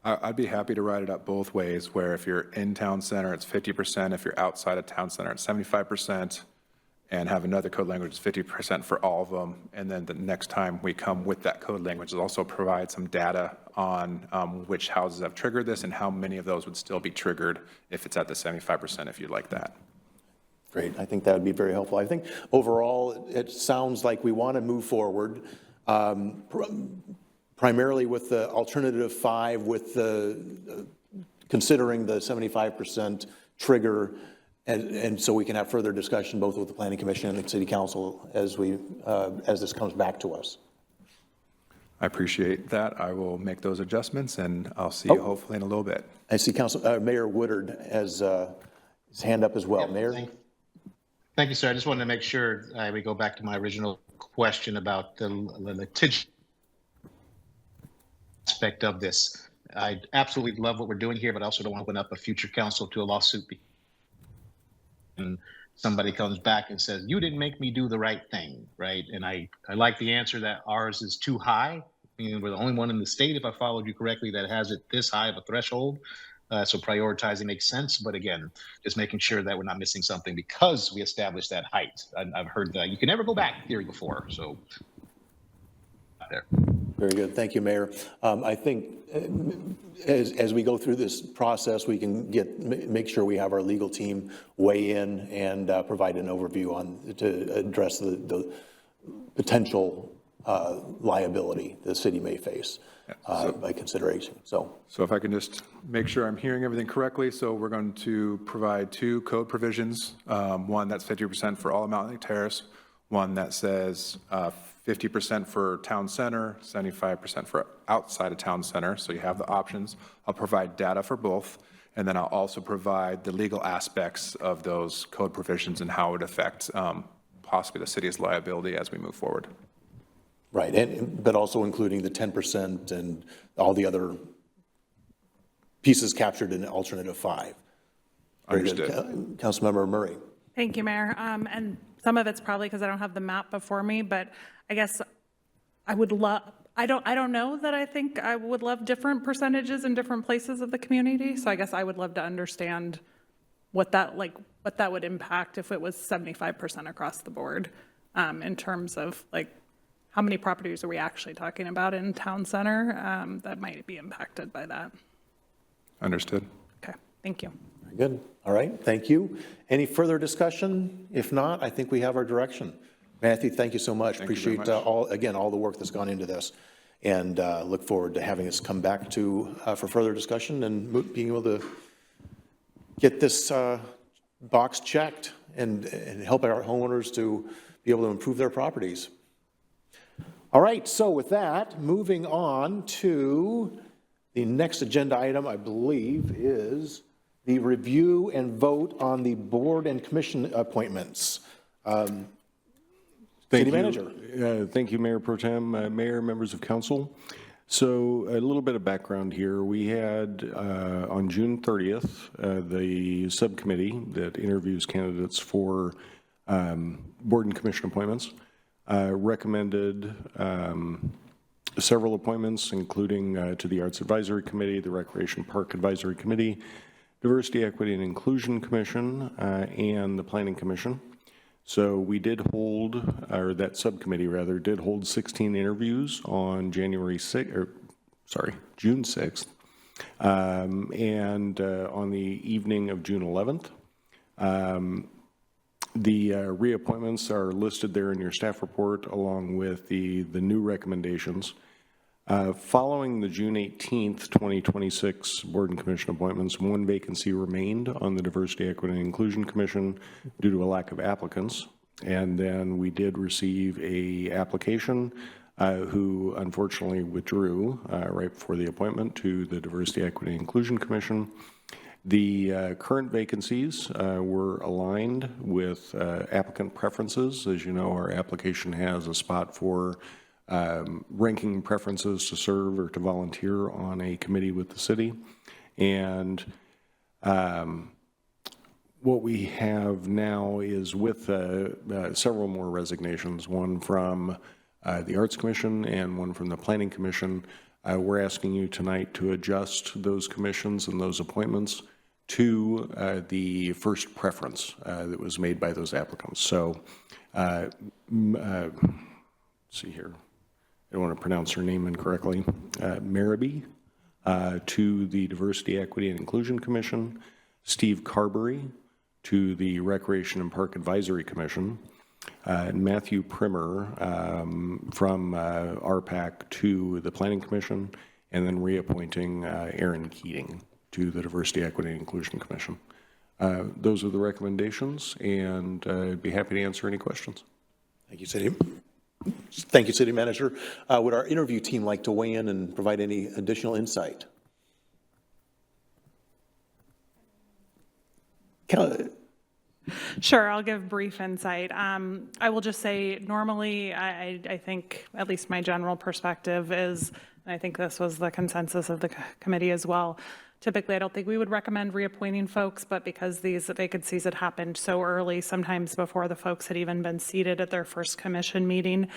I'd be happy to write it up both ways, where if you're in town center, it's 50%. If you're outside of town center, it's 75%. and have another code language that's 50% for all of them. And then the next time we come with that code language, it'll also provide some data on which houses have triggered this and how many of those would still be triggered if it's at the 75%, if you'd like that. Great. I think that would be very helpful. I think overall, it sounds like we want to move forward, primarily with the alternative 5, with the considering the 75% trigger, and so we can have further discussion both with the Planning Commission and the City Council as this comes back to us. I appreciate that. I will make those adjustments, and I'll see you hopefully in a little bit. I see Mayor Woodard has his hand up as well. Mayor? Thank you, sir. I just wanted to make sure we go back to my original question about the litigious aspect of this. I absolutely love what we're doing here, but I also don't want to open up a future council to a lawsuit. And somebody comes back and says, you didn't make me do the right thing, right? And I like the answer that ours is too high. I mean, we're the only one in the state, if I followed you correctly, that has it this high of a threshold. So prioritizing makes sense. But again, just making sure that we're not missing something because we established that height. I've heard that you can never go back theory before. So there. Very good. Thank you, Mayor. I think as we go through this process, we can make sure we have our legal team weigh in and provide an overview to address the potential liability the city may face by consideration. So if I can just make sure I'm hearing everything correctly. So we're going to provide 2 code provisions, one that's 50% for all of Mountlake Terrace, one that says 50% for town center, 75% for outside of town center. So you have the options. I'll provide data for both. And then I'll also provide the legal aspects of those code provisions and how it affects possibly the city's liability as we move forward. Right, but also including the 10% and all the other pieces captured in alternative 5. Understood. Councilmember Murray. Thank you, Mayor. And some of it's probably because I don't have the map before me, but I guess I would love, I don't know that I think I would love different percentages in different places of the community. So I guess I would love to understand what that would impact if it was 75% across the board, in terms of like, how many properties are we actually talking about in town center that might be impacted by that? Understood. Okay, thank you. Very good. All right, thank you. Any further discussion? If not, I think we have our direction. Matthew, thank you so much. Appreciate all the work that's gone into this, and look forward to having us come back to for further discussion and being able to get this box checked and help our homeowners to be able to improve their properties. All right, so with that, moving on to the next agenda item, I believe, is the review and vote on the board and commission appointments. City Manager. Thank you, Mayor Pro Tem, Mayor, members of council. So a little bit of background here. We had on June 30th, the subcommittee that interviews candidates for board and commission appointments recommended several appointments, including to the Arts Advisory Committee, the Recreation Park Advisory Committee, Diversity, Equity, and Inclusion Commission, and the Planning Commission. So we did hold, or that subcommittee rather, did hold 16 interviews on June 6th, and on the evening of June 11th. The reappointments are listed there in your staff report, along with the new recommendations. Following the June 18th, 2026 Board and Commission appointments, one vacancy remained on the Diversity, Equity, and Inclusion Commission due to a lack of applicants. And then we did receive a application who unfortunately withdrew right before the appointment to the Diversity, Equity, and Inclusion Commission. The current vacancies were aligned with applicant preferences. As you know, our application has a spot for ranking preferences to serve or to volunteer on a committee with the city. And what we have now is with several more resignations, one from the Arts Commission and one from the Planning Commission. We're asking you tonight to adjust those commissions and those appointments to the first preference that was made by those applicants. So, let's see here. I don't want to pronounce her name incorrectly. Marabee to the Diversity, Equity, and Inclusion Commission, Steve Carberry to the Recreation and Park Advisory Commission, and Matthew Primer from RPAC to the Planning Commission, and then reappointing Aaron Keating to the Diversity, Equity, and Inclusion Commission. Those are the recommendations, and I'd be happy to answer any questions. Thank you, City Manager. Would our interview team like to weigh in and provide any additional insight? Sure, I'll give brief insight. I will just say, normally, I think, at least my general perspective is, and I think this was the consensus of the committee as well, typically, I don't think we would recommend reappointing folks, but because these vacancies had happened so early, sometimes before the folks had even been seated at their first commission meeting,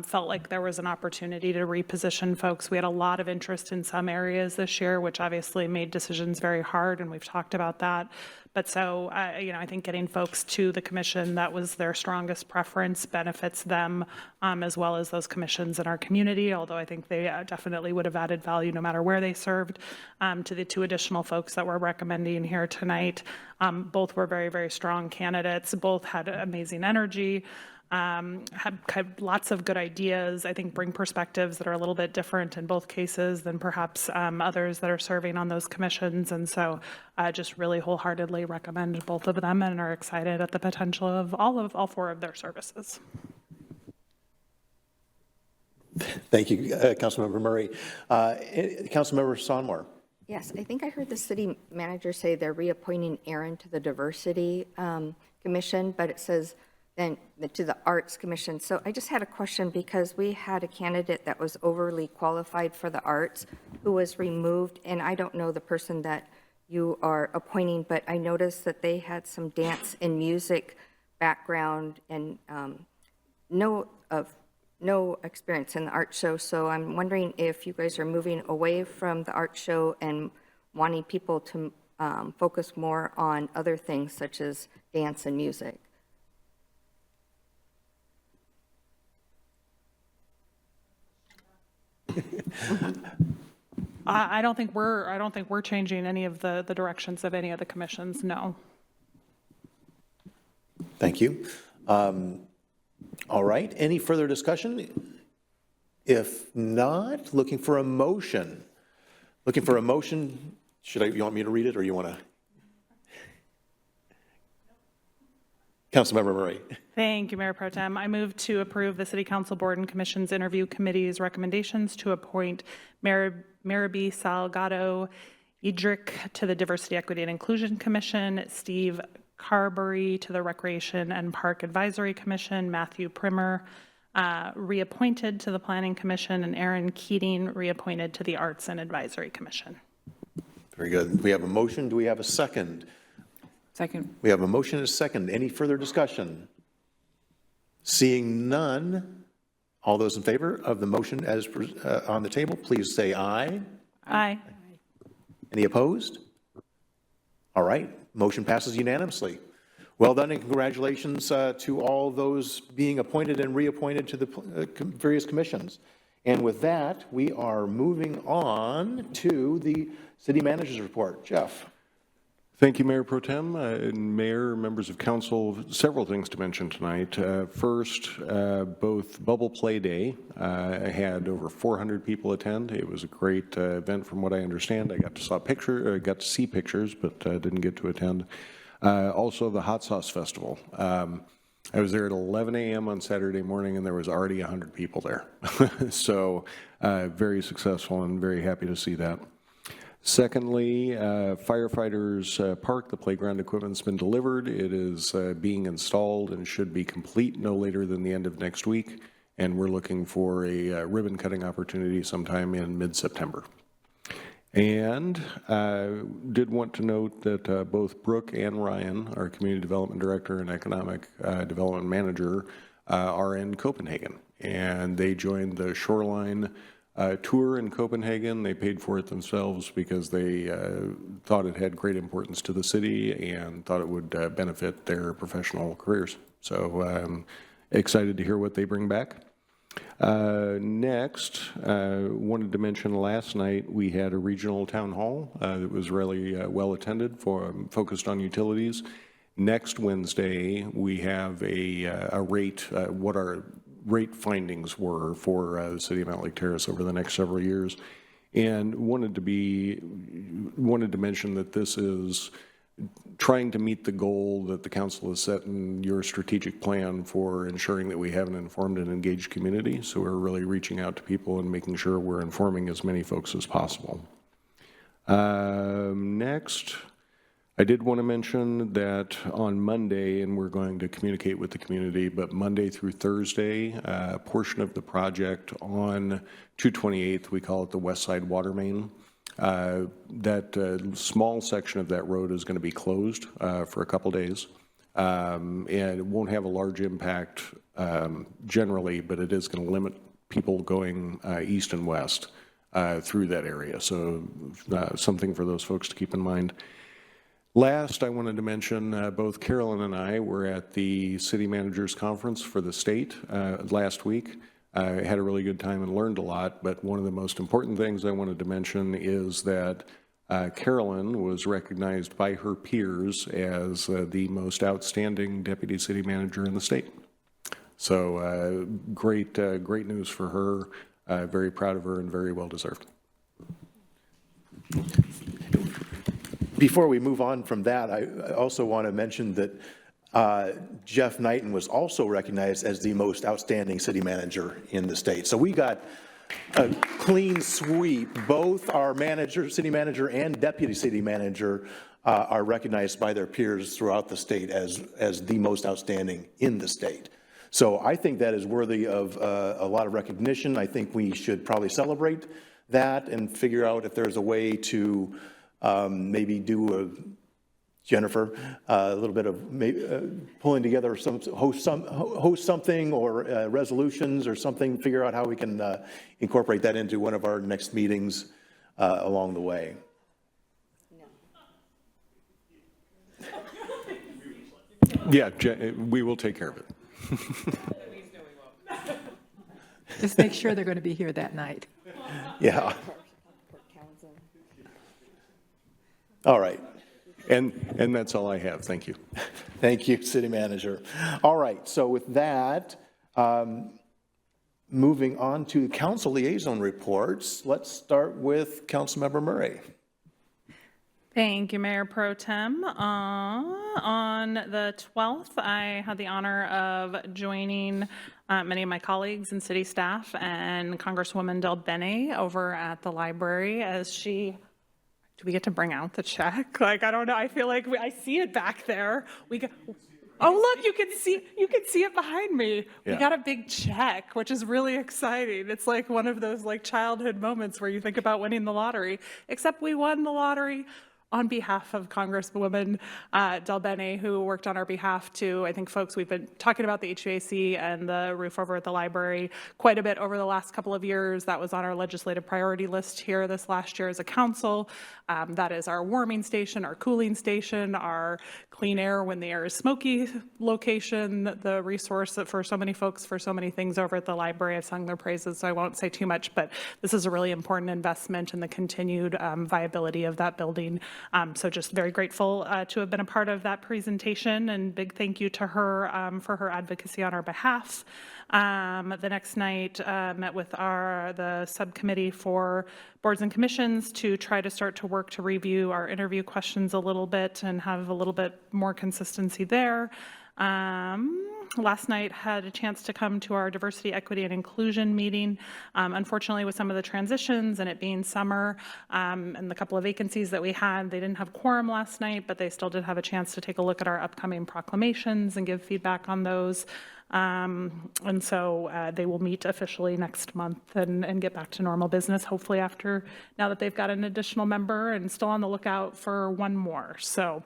felt like there was an opportunity to reposition folks. We had a lot of interest in some areas this year, which obviously made decisions very hard, and we've talked about that. But so, I think getting folks to the commission that was their strongest preference benefits them, as well as those commissions in our community, although I think they definitely would have added value no matter where they served. To the two additional folks that we're recommending here tonight, both were very, very strong candidates. Both had amazing energy. Had lots of good ideas, I think bring perspectives that are a little bit different in both cases than perhaps others that are serving on those commissions. And so just really wholeheartedly recommend both of them and are excited at the potential of all four of their services. Thank you, Councilmember Murray. Councilmember Sonmore. Yes, I think I heard the city manager say they're reappointing Aaron to the Diversity Commission, but it says then to the Arts Commission. So I just had a question because we had a candidate that was overly qualified for the arts who was removed, and I don't know the person that you are appointing, but I noticed that they had some dance and music background and no experience in the art show. So I'm wondering if you guys are moving away from the art show and wanting people to focus more on other things such as dance and music. I don't think we're changing any of the directions of any of the commissions. No. Thank you. All right. Any further discussion? If not, looking for a motion. Looking for a motion. You want me to read it, or you want to? Councilmember Murray. Thank you, Mayor Pro Tem. I move to approve the City Council Board and Commission's Interview Committee's recommendations to appoint Marabee Salgado Edric to the Diversity, Equity, and Inclusion Commission, Steve Carberry to the Recreation and Park Advisory Commission, Matthew Primer reappointed to the Planning Commission, and Aaron Keating reappointed to the Arts and Advisory Commission. Very good. We have a motion. Do we have a second? Second. We have a motion and a second. Any further discussion? Seeing none, all those in favor of the motion as on the table, please say aye. Aye. Any opposed? All right, motion passes unanimously. Well done, and congratulations to all those being appointed and reappointed to the various commissions. And with that, we are moving on to the city manager's report. Jeff. Thank you, Mayor Pro Tem, and Mayor, members of council. Several things to mention tonight. First, both Bubble Play Day had over 400 people attend. It was a great event from what I understand. I got to see pictures, but didn't get to attend. Also, the Hot Sauce Festival. I was there at 11 a.m. on Saturday morning, and there was already 100 people there. So very successful, and very happy to see that. Secondly, Firefighters Park, the playground equipment's been delivered. It is being installed and should be complete no later than the end of next week. And we're looking for a ribbon cutting opportunity sometime in mid-September. And did want to note that both Brooke and Ryan, our Community Development Director and Economic Development Manager, are in Copenhagen. And they joined the Shoreline tour in Copenhagen. They paid for it themselves because they thought it had great importance to the city and thought it would benefit their professional careers. So excited to hear what they bring back. Next, wanted to mention last night we had a regional town hall that was really well attended, focused on utilities. Next Wednesday, we have a rate, what our rate findings were for the city of Mountlake Terrace over the next several years, and wanted to mention that this is trying to meet the goal that the council has set in your strategic plan for ensuring that we have an informed and engaged community. So we're really reaching out to people and making sure we're informing as many folks as possible. Next, I did want to mention that on Monday, and we're going to communicate with the community, but Monday through Thursday, a portion of the project on 228th, we call it the West Side Water Main, that small section of that road is going to be closed for a couple days. And it won't have a large impact generally, but it is going to limit people going east and west through that area. So something for those folks to keep in mind. Last, I wanted to mention both Carolyn and I were at the City Managers Conference for the state last week. I had a really good time and learned a lot, but one of the most important things I wanted to mention is that Carolyn was recognized by her peers as the most outstanding deputy city manager in the state. So great news for her. Very proud of her and very well deserved. Before we move on from that, I also want to mention that Jeff Knighton was also recognized as the most outstanding city manager in the state. So we got a clean sweep. Both our manager, city manager and deputy city manager are recognized by their peers throughout the state as the most outstanding in the state. So I think that is worthy of a lot of recognition. I think we should probably celebrate that and figure out if there's a way to maybe do Jennifer, a little bit of maybe, pulling together host something or resolutions or something, figure out how we can incorporate that into one of our next meetings along the way. Yeah, we will take care of it. Just make sure they're going to be here that night. Yeah. All right. And that's all I have. Thank you. Thank you, City Manager. All right. So with that, moving on to council liaison reports. Let's start with Councilmember Murray. Thank you, Mayor Pro Tem. On the 12th, I had the honor of joining many of my colleagues and city staff and Congresswoman Del Bene over at the library as she... Do we get to bring out the check? Like, I don't know. I feel like I see it back there. Oh, look, you can see it behind me. Yeah. We got a big check, which is really exciting. It's like one of those like childhood moments where you think about winning the lottery, except we won the lottery on behalf of Congresswoman Del Bene, who worked on our behalf to, I think, folks, we've been talking about the HVAC and the roof over at the library quite a bit over the last couple of years. That was on our legislative priority list here this last year as a council. That is our warming station, our cooling station, our clean air when the air is smoky location, the resource for so many folks for so many things over at the library. I've sung their praises, so I won't say too much, but this is a really important investment in the continued viability of that building. So just very grateful to have been a part of that presentation, and big thank you to her for her advocacy on our behalf. The next night, met with the subcommittee for boards and commissions to try to start to work to review our interview questions a little bit and have a little bit more consistency there. Last night had a chance to come to our diversity, equity, and inclusion meeting. Unfortunately, with some of the transitions and it being summer and the couple of vacancies that we had, they didn't have quorum last night, but they still did have a chance to take a look at our upcoming proclamations and give feedback on those. And so they will meet officially next month and get back to normal business, hopefully now that they've got an additional member, and still on the lookout for one more. So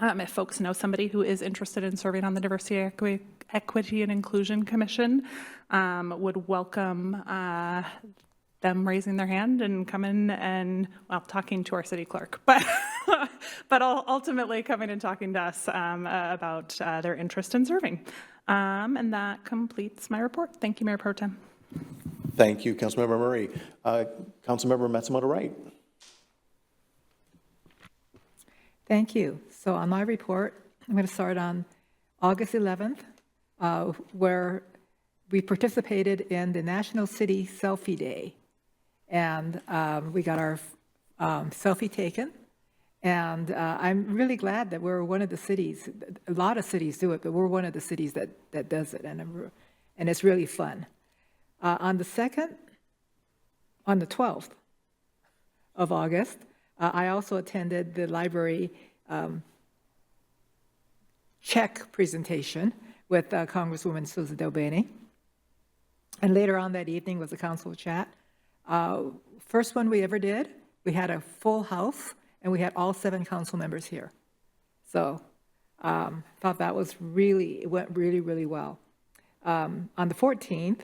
if folks know somebody who is interested in serving on the Diversity, Equity, and Inclusion Commission, would welcome them raising their hand and coming and, well, talking to our city clerk, but but ultimately coming and talking to us about their interest in serving. And that completes my report. Thank you, Mayor Pro Tem. Thank you, Councilmember Murray. Councilmember Matsumoto Wright. Thank you. So on my report, I'm going to start on August 11th, where we participated in the National City Selfie Day. And we got our selfie taken. And I'm really glad that we're one of the cities, a lot of cities do it, but we're one of the cities that does it. And it's really fun. On the 12th of August, I also attended the library check presentation with Congresswoman Susan Delbene. And later on that evening was a council chat. First one we ever did, we had a full house, and we had all 7 council members here. So thought that was it went really, really well. On the 14th,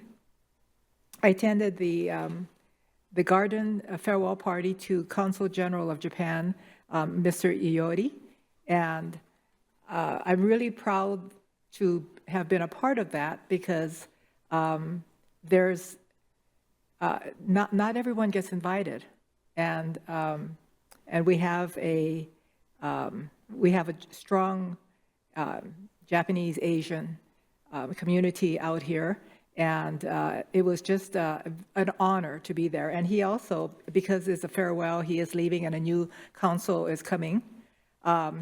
I attended the garden farewell party to Consul General of Japan, Mr. Iori, and I'm really proud to have been a part of that because there's not everyone gets invited, and we have a strong Japanese Asian community out here. And it was just an honor to be there. And he also, because it's a farewell, he is leaving and a new council is coming.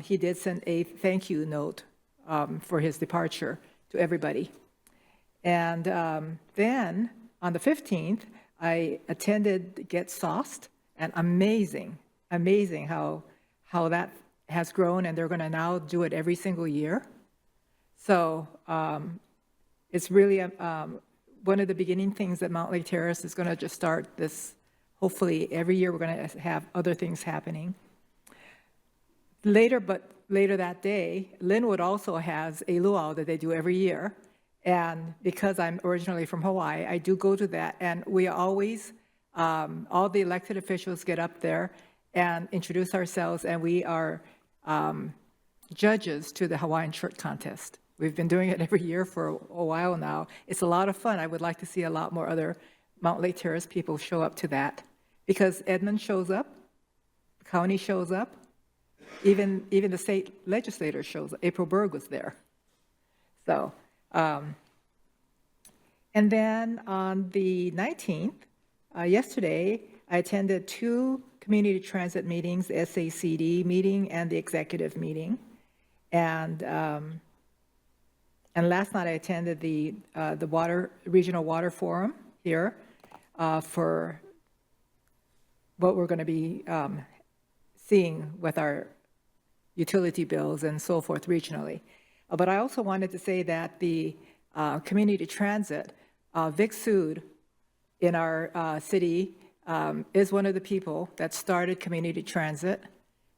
He did send a thank you note for his departure to everybody. And then on the 15th, I attended Get Sauced, and amazing how that has grown, and they're going to now do it every single year. So it's really one of the beginning things that Mountlake Terrace is going to just start this. Hopefully, every year we're going to have other things happening. Later that day, Linwood also has a luau that they do every year. And because I'm originally from Hawaii, I do go to that. And we always, all the elected officials get up there and introduce ourselves, and we are judges to the Hawaiian shirt contest. We've been doing it every year for a while now. It's a lot of fun. I would like to see a lot more other Mountlake Terrace people show up to that, because Edmond shows up, the county shows up, even the state legislator shows up. April Berg was there. So, and then on the 19th, yesterday, I attended 2 community transit meetings, the SACD meeting and the executive meeting. And last night I attended the Regional Water Forum here for what we're going to be seeing with our utility bills and so forth regionally. But I also wanted to say that the community transit, Vic Sood in our city is one of the people that started community transit.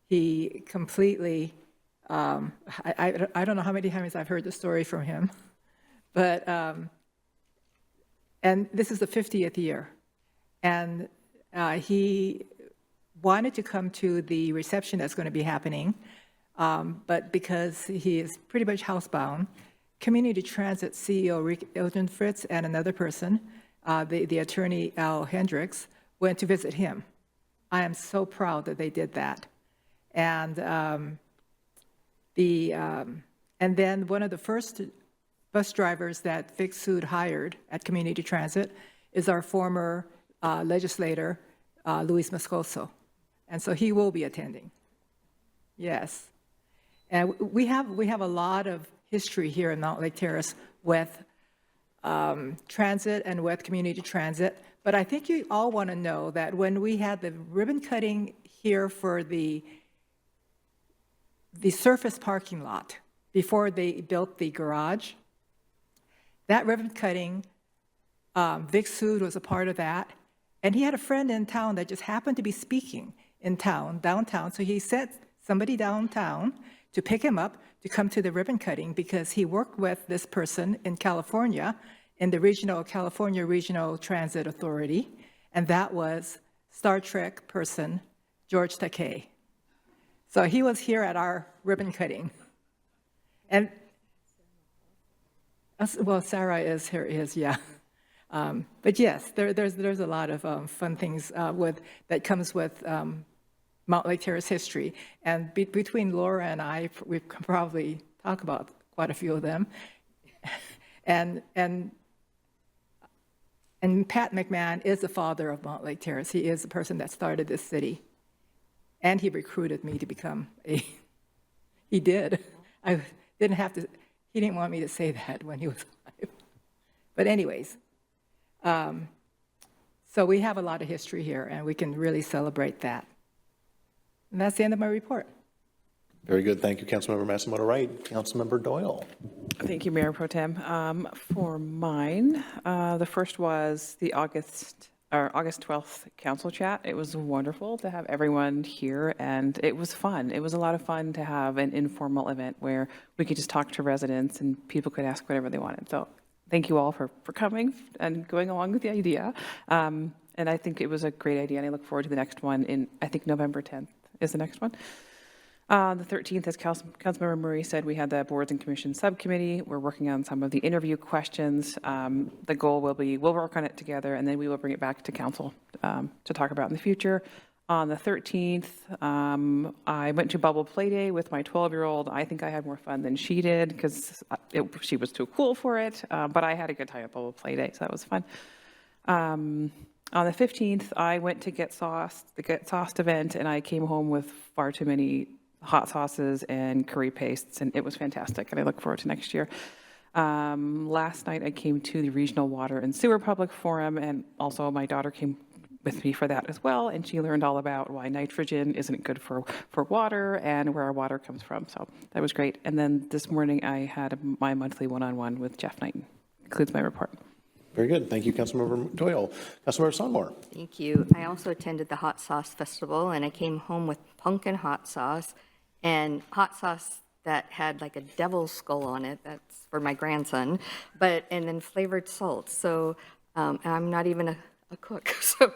He completely, I don't know how many times I've heard the story from him, but, and this is the 50th year. And he wanted to come to the reception that's going to be happening, but because he is pretty much housebound, Community Transit CEO Rick Ilgenfritz and another person, the attorney Al Hendricks, went to visit him. I am so proud that they did that. And and then one of the first bus drivers that Vic Sood hired at Community Transit is our former legislator, Luis Moscoso. And so he will be attending. Yes. And we have a lot of history here in Mountlake Terrace with transit and with community transit. But I think you all want to know that when we had the ribbon cutting here for the surface parking lot, before they built the garage, that ribbon cutting, Vic Sood was a part of that. And he had a friend in town that just happened to be speaking in town, downtown. So he sent somebody downtown to pick him up to come to the ribbon cutting because he worked with this person in California in the California Regional Transit Authority. and that was Star Trek person George Takei. So he was here at our ribbon cutting. And, well, Sarah is here, yeah. But yes, there's a lot of fun things that comes with Mountlake Terrace history. And between Laura and I, we can probably talk about quite a few of them. And Pat McMahon is the father of Mountlake Terrace. He is the person that started this city. And he recruited me to become he did. I didn't have to, he didn't want me to say that when he was alive. But anyways, so we have a lot of history here, and we can really celebrate that. And that's the end of my report. Very good. Thank you, Councilmember Massamoto Wright. Councilmember Doyle. Thank you, Mayor Pro Tem. For mine, the first was the August 12th council chat. It was wonderful to have everyone here, and it was fun. It was a lot of fun to have an informal event where we could just talk to residents and people could ask whatever they wanted. So thank you all for coming and going along with the idea. And I think it was a great idea, and I look forward to the next one in, I think, November 10th is the next one. The 13th, as Councilmember Murray said, we had the Boards and Commissions Subcommittee. We're working on some of the interview questions. The goal will be, we'll work on it together, and then we will bring it back to council to talk about in the future. On the 13th, I went to Bubble Play Day with my 12-year-old. I think I had more fun than she did because she was too cool for it, but I had a good time at Bubble Play Day, so that was fun. On the 15th, I went to Get Sauced, the Get Sauced event, and I came home with far too many hot sauces and curry pastes, and it was fantastic, and I look forward to next year. Last night, I came to the Regional Water and Sewer Public Forum, and also my daughter came with me for that as well, and she learned all about why nitrogen isn't good for water and where our water comes from, so that was great. And then this morning, I had my monthly one-on-one with Jeff Knighton. Concludes my report. Very good. Thank you, Councilmember Doyle. Councilmember Sonmore. Thank you. I also attended the Hot Sauce Festival, and I came home with pumpkin hot sauce and hot sauce that had like a devil's skull on it. That's for my grandson, and then flavored salt. So I'm not even a cook, so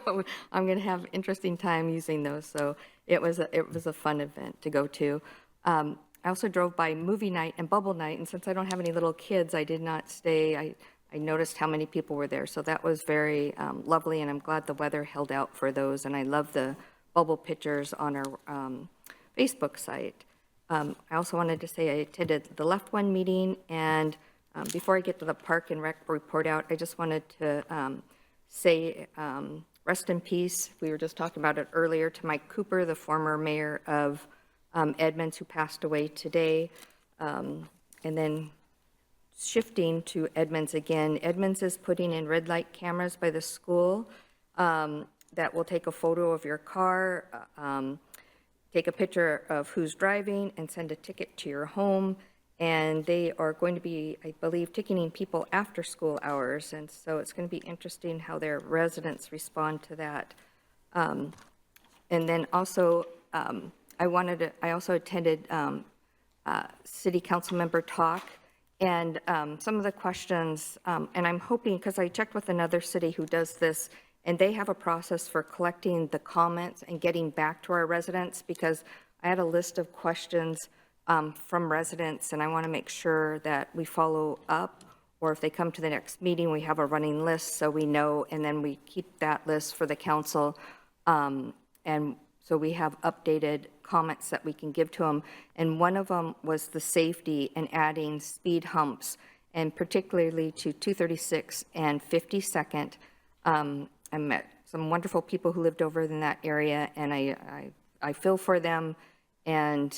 I'm going to have interesting time using those. So it was a fun event to go to. I also drove by movie night and bubble night, and since I don't have any little kids, I did not stay. I noticed how many people were there, so that was very lovely, and I'm glad the weather held out for those, and I love the bubble pictures on our Facebook site. I also wanted to say I attended the Left One meeting, and before I get to the Park and Rec report out, I just wanted to say rest in peace. We were just talking about it earlier, to Mike Cooper, the former mayor of Edmonds, who passed away today. And then shifting to Edmonds again, Edmonds is putting in red light cameras by the school that will take a photo of your car, take a picture of who's driving, and send a ticket to your home. And they are going to be, I believe, ticketing people after school hours. And so it's going to be interesting how their residents respond to that. And then also, I also attended city council member talk. And some of the questions, and I'm hoping, because I checked with another city who does this, and they have a process for collecting the comments and getting back to our residents, because I had a list of questions from residents, and I want to make sure that we follow up, or if they come to the next meeting, we have a running list so we know, and then we keep that list for the council. And so we have updated comments that we can give to them. And one of them was the safety and adding speed humps, and particularly to 236 and 52nd. I met some wonderful people who lived over in that area, and I feel for them. And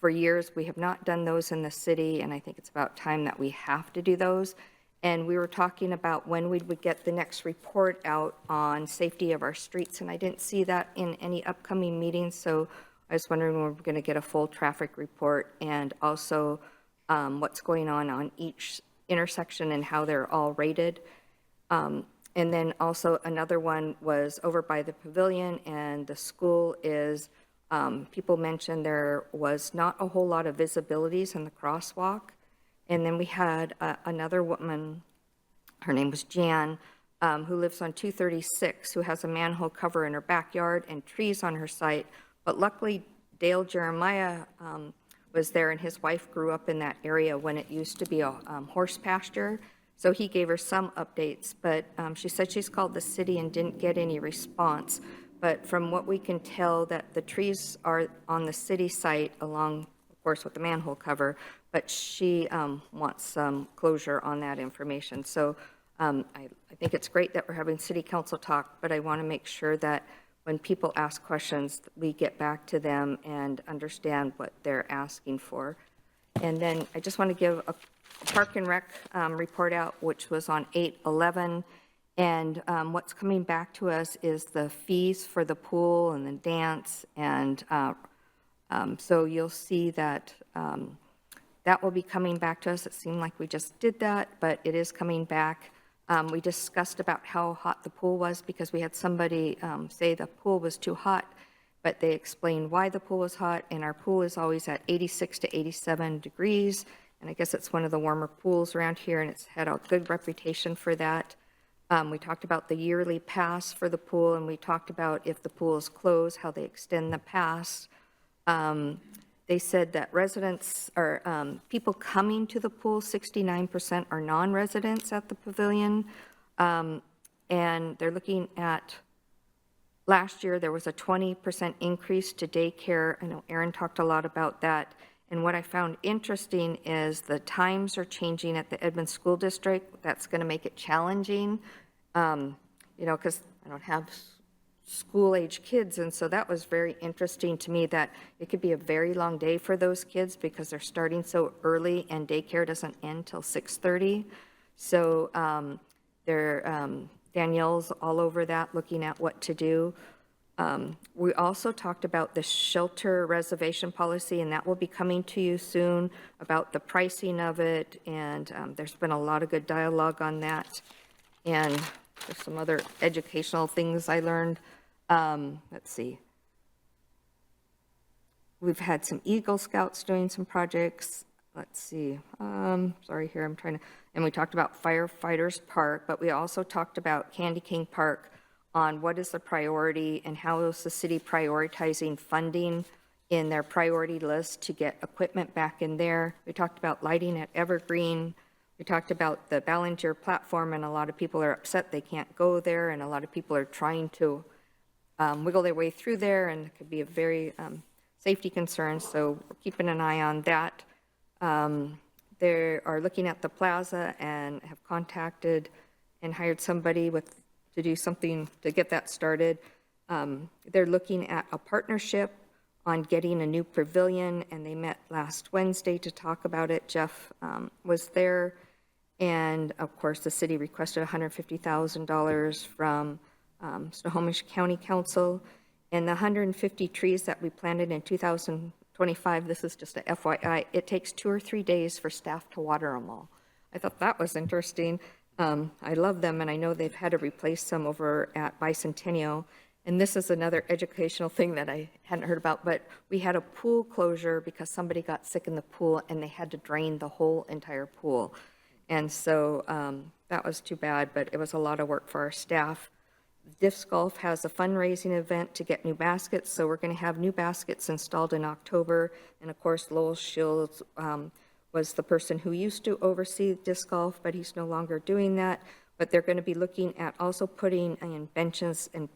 for years, we have not done those in the city, and I think it's about time that we have to do those. And we were talking about when we would get the next report out on safety of our streets, and I didn't see that in any upcoming meetings, so I was wondering when we're going to get a full traffic report, and also what's going on each intersection and how they're all rated. And then also another one was over by the pavilion, and the school is, people mentioned there was not a whole lot of visibilities in the crosswalk. And then we had another woman, her name was Jan, who lives on 236, who has a manhole cover in her backyard and trees on her site. But luckily, Dale Jeremiah was there, and his wife grew up in that area when it used to be a horse pasture. So he gave her some updates, but she said she's called the city and didn't get any response. But from what we can tell, that the trees are on the city site along, of course, with the manhole cover, but she wants some closure on that information. So I think it's great that we're having city council talk, but I want to make sure that when people ask questions, we get back to them and understand what they're asking for. And then I just want to give a Park and Rec report out, which was on 8/11. And what's coming back to us is the fees for the pool and the dance. And so you'll see that that will be coming back to us. It seemed like we just did that, but it is coming back. We discussed about how hot the pool was because we had somebody say the pool was too hot, but they explained why the pool was hot, and our pool is always at 86 to 87 degrees, and I guess it's one of the warmer pools around here, and it's had a good reputation for that. We talked about the yearly pass for the pool, and we talked about if the pool is closed, how they extend the pass. They said that residents or people coming to the pool, 69% are non-residents at the pavilion. And they're looking at, last year there was a 20% increase to daycare. I know Aaron talked a lot about that. And what I found interesting is the times are changing at the Edmonds School District. That's going to make it challenging, because I don't have school-age kids, and so that was very interesting to me that it could be a very long day for those kids because they're starting so early and daycare doesn't end till 6:30. So Danielle's all over that, looking at what to do. We also talked about the shelter reservation policy, and that will be coming to you soon, about the pricing of it, and there's been a lot of good dialogue on that. And there's some other educational things I learned. Let's see. We've had some Eagle Scouts doing some projects. Let's see. Sorry, here I'm trying to. And we talked about Firefighters Park, but we also talked about Candy King Park on what is the priority and how is the city prioritizing funding in their priority list to get equipment back in there. We talked about lighting at Evergreen. We talked about the Ballinger platform, and a lot of people are upset they can't go there, and a lot of people are trying to wiggle their way through there, and it could be a very safety concern, so we're keeping an eye on that. They are looking at the plaza and have contacted and hired somebody to do something to get that started. They're looking at a partnership on getting a new pavilion, and they met last Wednesday to talk about it. Jeff was there, and of course the city requested $150,000 from Snohomish County Council, and the 150 trees that we planted in 2025, this is just a FYI, it takes 2 or 3 days for staff to water them all. I thought that was interesting. I love them, and I know they've had to replace some over at Bicentennial. And this is another educational thing that I hadn't heard about, but we had a pool closure because somebody got sick in the pool and they had to drain the whole entire pool. And so that was too bad, but it was a lot of work for our staff. Disc Golf has a fundraising event to get new baskets, so we're going to have new baskets installed in October. And of course, Lowell Shields was the person who used to oversee disc golf, but he's no longer doing that. But they're going to be looking at also putting in benches and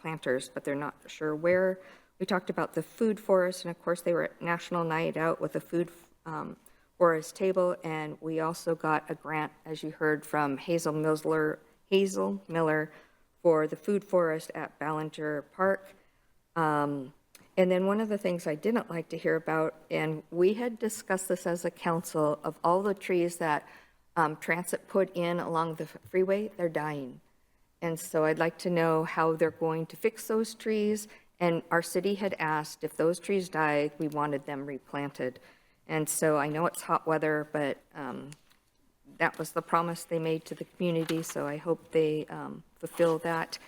planters, but they're not sure where. We talked about the food forest, and of course they were at National Night Out with a food forest table, and we also got a grant, as you heard, from Hazel Miller for the food forest at Ballinger Park. And then one of the things I didn't like to hear about, and we had discussed this as a council, of all the trees that Transit put in along the freeway, they're dying. And so I'd like to know how they're going to fix those trees. And our city had asked if those trees died, we wanted them replanted. And so I know it's hot weather, but that was the promise they made to the community, so I hope they fulfill that.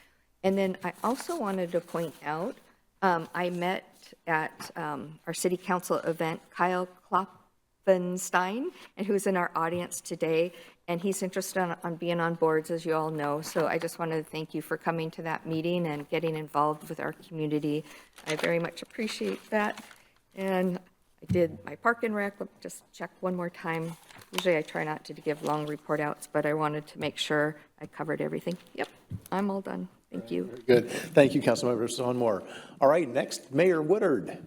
And then I also wanted to point out, I met at our city council event Kyle Klopfenstein, and who's in our audience today, and he's interested on being on boards, as you all know. So I just wanted to thank you for coming to that meeting and getting involved with our community. I very much appreciate that. And I did my park and rec, just check one more time. Usually I try not to give long report outs, but I wanted to make sure I covered everything. Yep, I'm all done. Thank you. Very good. Thank you, Councilmember Sonmore. All right, next, Mayor Woodard.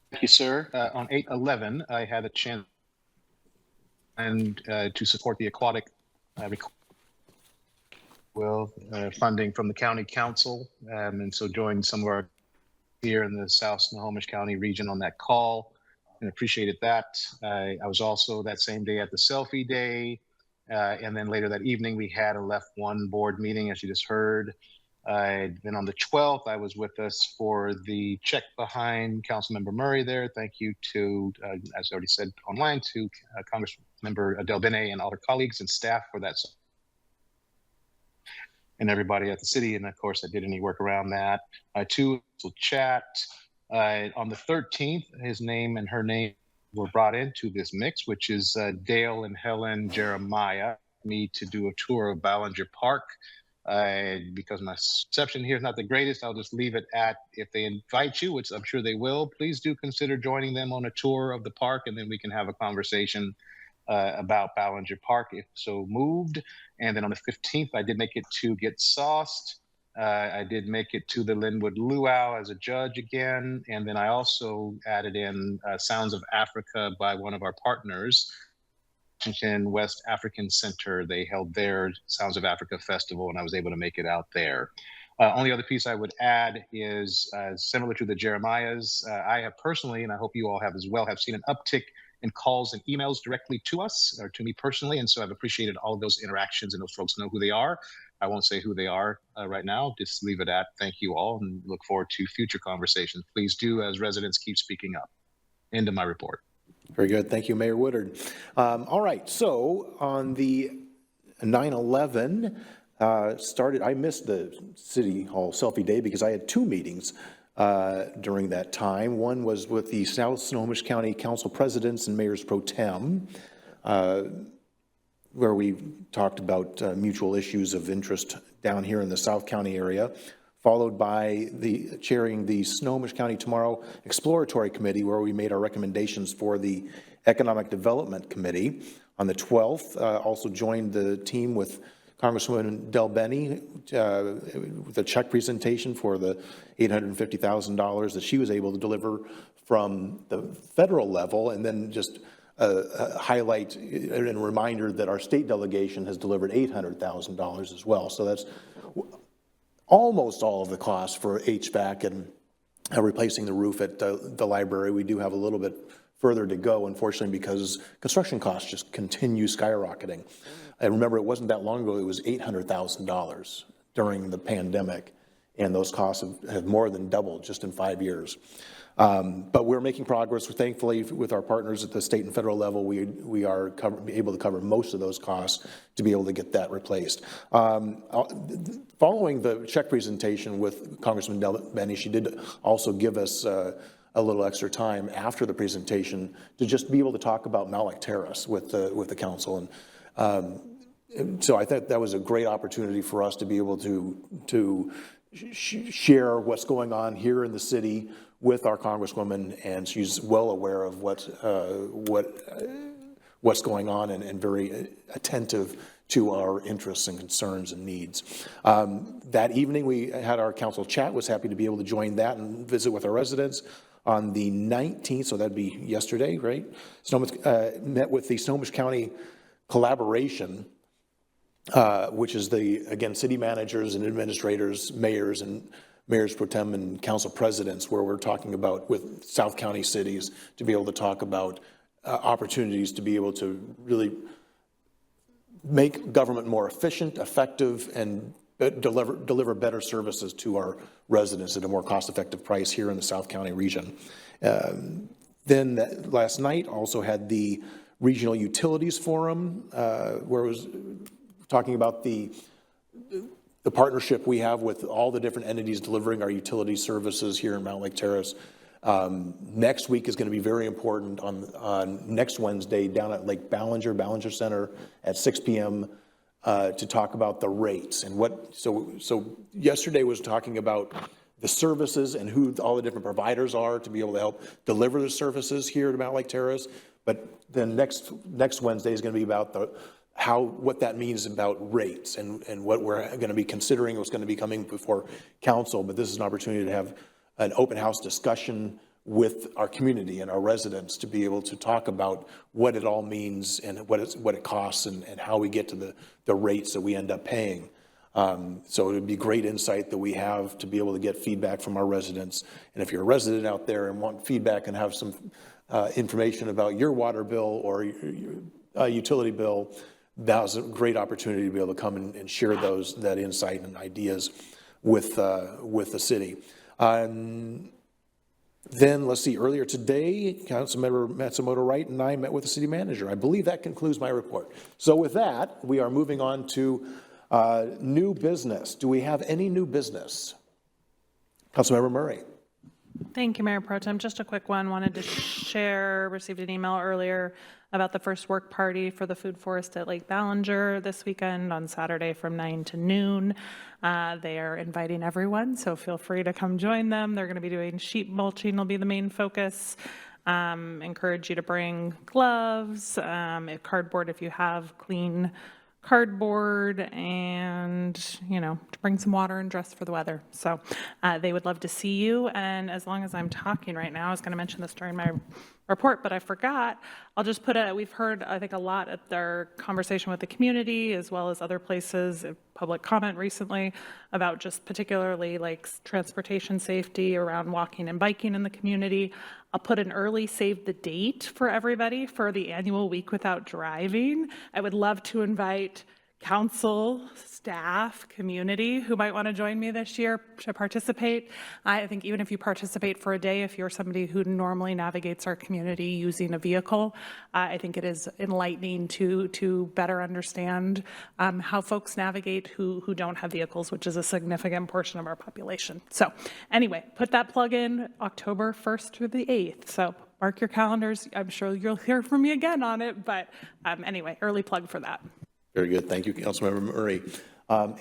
Thank you, sir. On 8/11, I had a chance to support the aquatic funding from the county council, and so joined some of our here in the South Snohomish County region on that call, and appreciated that. I was also that same day at the selfie day, and then later that evening we had a Left One board meeting, as you just heard. Then on the 12th, I was with us for the check behind Councilmember Murray there. Thank you to, as I already said online, to Congressmember Del Bene and all her colleagues and staff for that, and everybody at the city. And of course, I did any work around that. Two, chat. On the 13th, his name and her name were brought into this mix, which is Dale and Helen Jeremiah, me to do a tour of Ballinger Park. Because my reception here is not the greatest, I'll just leave it at, if they invite you, which I'm sure they will, please do consider joining them on a tour of the park, and then we can have a conversation about Ballinger Park, if so moved. And then on the 15th, I did make it to get sauced. I did make it to the Linwood Luau as a judge again. And then I also added in Sounds of Africa by one of our partners, Washington West African Center. They held their Sounds of Africa festival, and I was able to make it out there. Only other piece I would add is similar to the Jeremiahs. I have personally, and I hope you all have as well, have seen an uptick in calls and emails directly to us, or to me personally, and so I've appreciated all of those interactions, and those folks know who they are. I won't say who they are right now, just leave it at thank you all, and look forward to future conversations. Please do, as residents, keep speaking up. End of my report. Very good. Thank you, Mayor Woodard. All right, so on the 9/11 I missed the City Hall selfie day because I had two meetings during that time. One was with the South Snohomish County Council Presidents and Mayors Pro Tem, where we talked about mutual issues of interest down here in the South County area, followed by chairing the Snohomish County Tomorrow Exploratory Committee, where we made our recommendations for the Economic Development Committee. On the 12th, also joined the team with Congresswoman Del Bene with a check presentation for the $850,000 that she was able to deliver from the federal level, and then just highlight and a reminder that our state delegation has delivered $800,000 as well. So that's almost all of the costs for HVAC and replacing the roof at the library. We do have a little bit further to go, unfortunately, because construction costs just continue skyrocketing. And remember, it wasn't that long ago, it was $800,000 during the pandemic, and those costs have more than doubled just in 5 years. But we're making progress. Thankfully, with our partners at the state and federal level, we are able to cover most of those costs to be able to get that replaced. Following the check presentation with Congressman Del Bene, she did also give us a little extra time after the presentation to just be able to talk about Mountlake Terrace with the council. And so I think that was a great opportunity for us to be able to share what's going on here in the city with our Congresswoman, and she's well aware of what's going on and very attentive to our interests and concerns and needs. That evening we had our council chat, was happy to be able to join that and visit with our residents. On the 19th, so that'd be yesterday, right? Met with the Snohomish County Collaboration, which is again, city managers and administrators, mayors and mayors pro tem and council presidents, where we're talking about with South County cities to be able to talk about opportunities to be able to really make government more efficient, effective, and deliver better services to our residents at a more cost-effective price here in the South County region. Then last night also had the Regional Utilities Forum, where it was talking about the partnership we have with all the different entities delivering our utility services here in Mountlake Terrace. Next week is going to be very important on next Wednesday down at Lake Ballinger Center at 6 p.m. To talk about the rates and what, so yesterday was talking about the services and who all the different providers are to be able to help deliver the services here at Mountlake Terrace. But then next Wednesday is going to be about what that means about rates and what we're going to be considering, what's going to be coming before council. But this is an opportunity to have an open house discussion with our community and our residents to be able to talk about what it all means and what it costs and how we get to the rates that we end up paying. So it would be great insight that we have to be able to get feedback from our residents. And if you're a resident out there and want feedback and have some information about your water bill or your utility bill, that was a great opportunity to be able to come and share that insight and ideas with the city. Then, let's see, earlier today, Councilmember Matsumoto Wright and I met with the city manager. I believe that concludes my report. So with that, we are moving on to new business. Do we have any new business? Councilmember Murray. Thank you, Mayor Pro Tem. Just a quick one. Wanted to share, received an email earlier about the first work party for the Food Forest at Lake Ballinger this weekend on Saturday from 9 to noon. They are inviting everyone, so feel free to come join them. They're going to be doing sheep mulching will be the main focus. Encourage you to bring gloves, cardboard if you have clean cardboard, and, to bring some water and dress for the weather. So they would love to see you. And as long as I'm talking right now, I was going to mention this during my report, but I forgot. I'll just we've heard, I think, a lot at their conversation with the community, as well as other places, public comment recently, about just particularly like transportation safety around walking and biking in the community. I'll put an early save the date for everybody for the annual Week Without Driving. I would love to invite council, staff, community who might want to join me this year to participate. I think even if you participate for a day, if you're somebody who normally navigates our community using a vehicle, I think it is enlightening to better understand how folks navigate who don't have vehicles, which is a significant portion of our population. So anyway, put that plug in October 1st through the 8th. So mark your calendars. I'm sure you'll hear from me again on it, but anyway, early plug for that. Very good. Thank you, Councilmember Murray.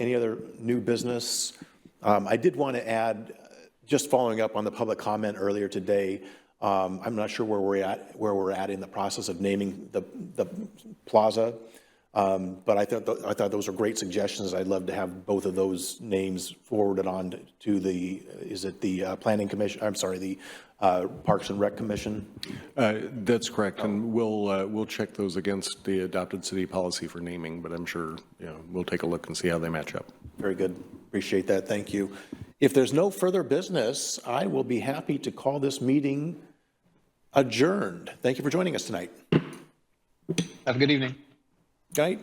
Any other new business? I did want to add, just following up on the public comment earlier today, I'm not sure where we're at in the process of naming the plaza, but I thought those were great suggestions. I'd love to have both of those names forwarded on to the Planning Commission? I'm sorry, the Parks and Rec Commission? That's correct, and we'll check those against the adopted city policy for naming, but I'm sure we'll take a look and see how they match up. Very good. Appreciate that. Thank you. If there's no further business, I will be happy to call this meeting adjourned. Thank you for joining us tonight. Have a good evening. Good night.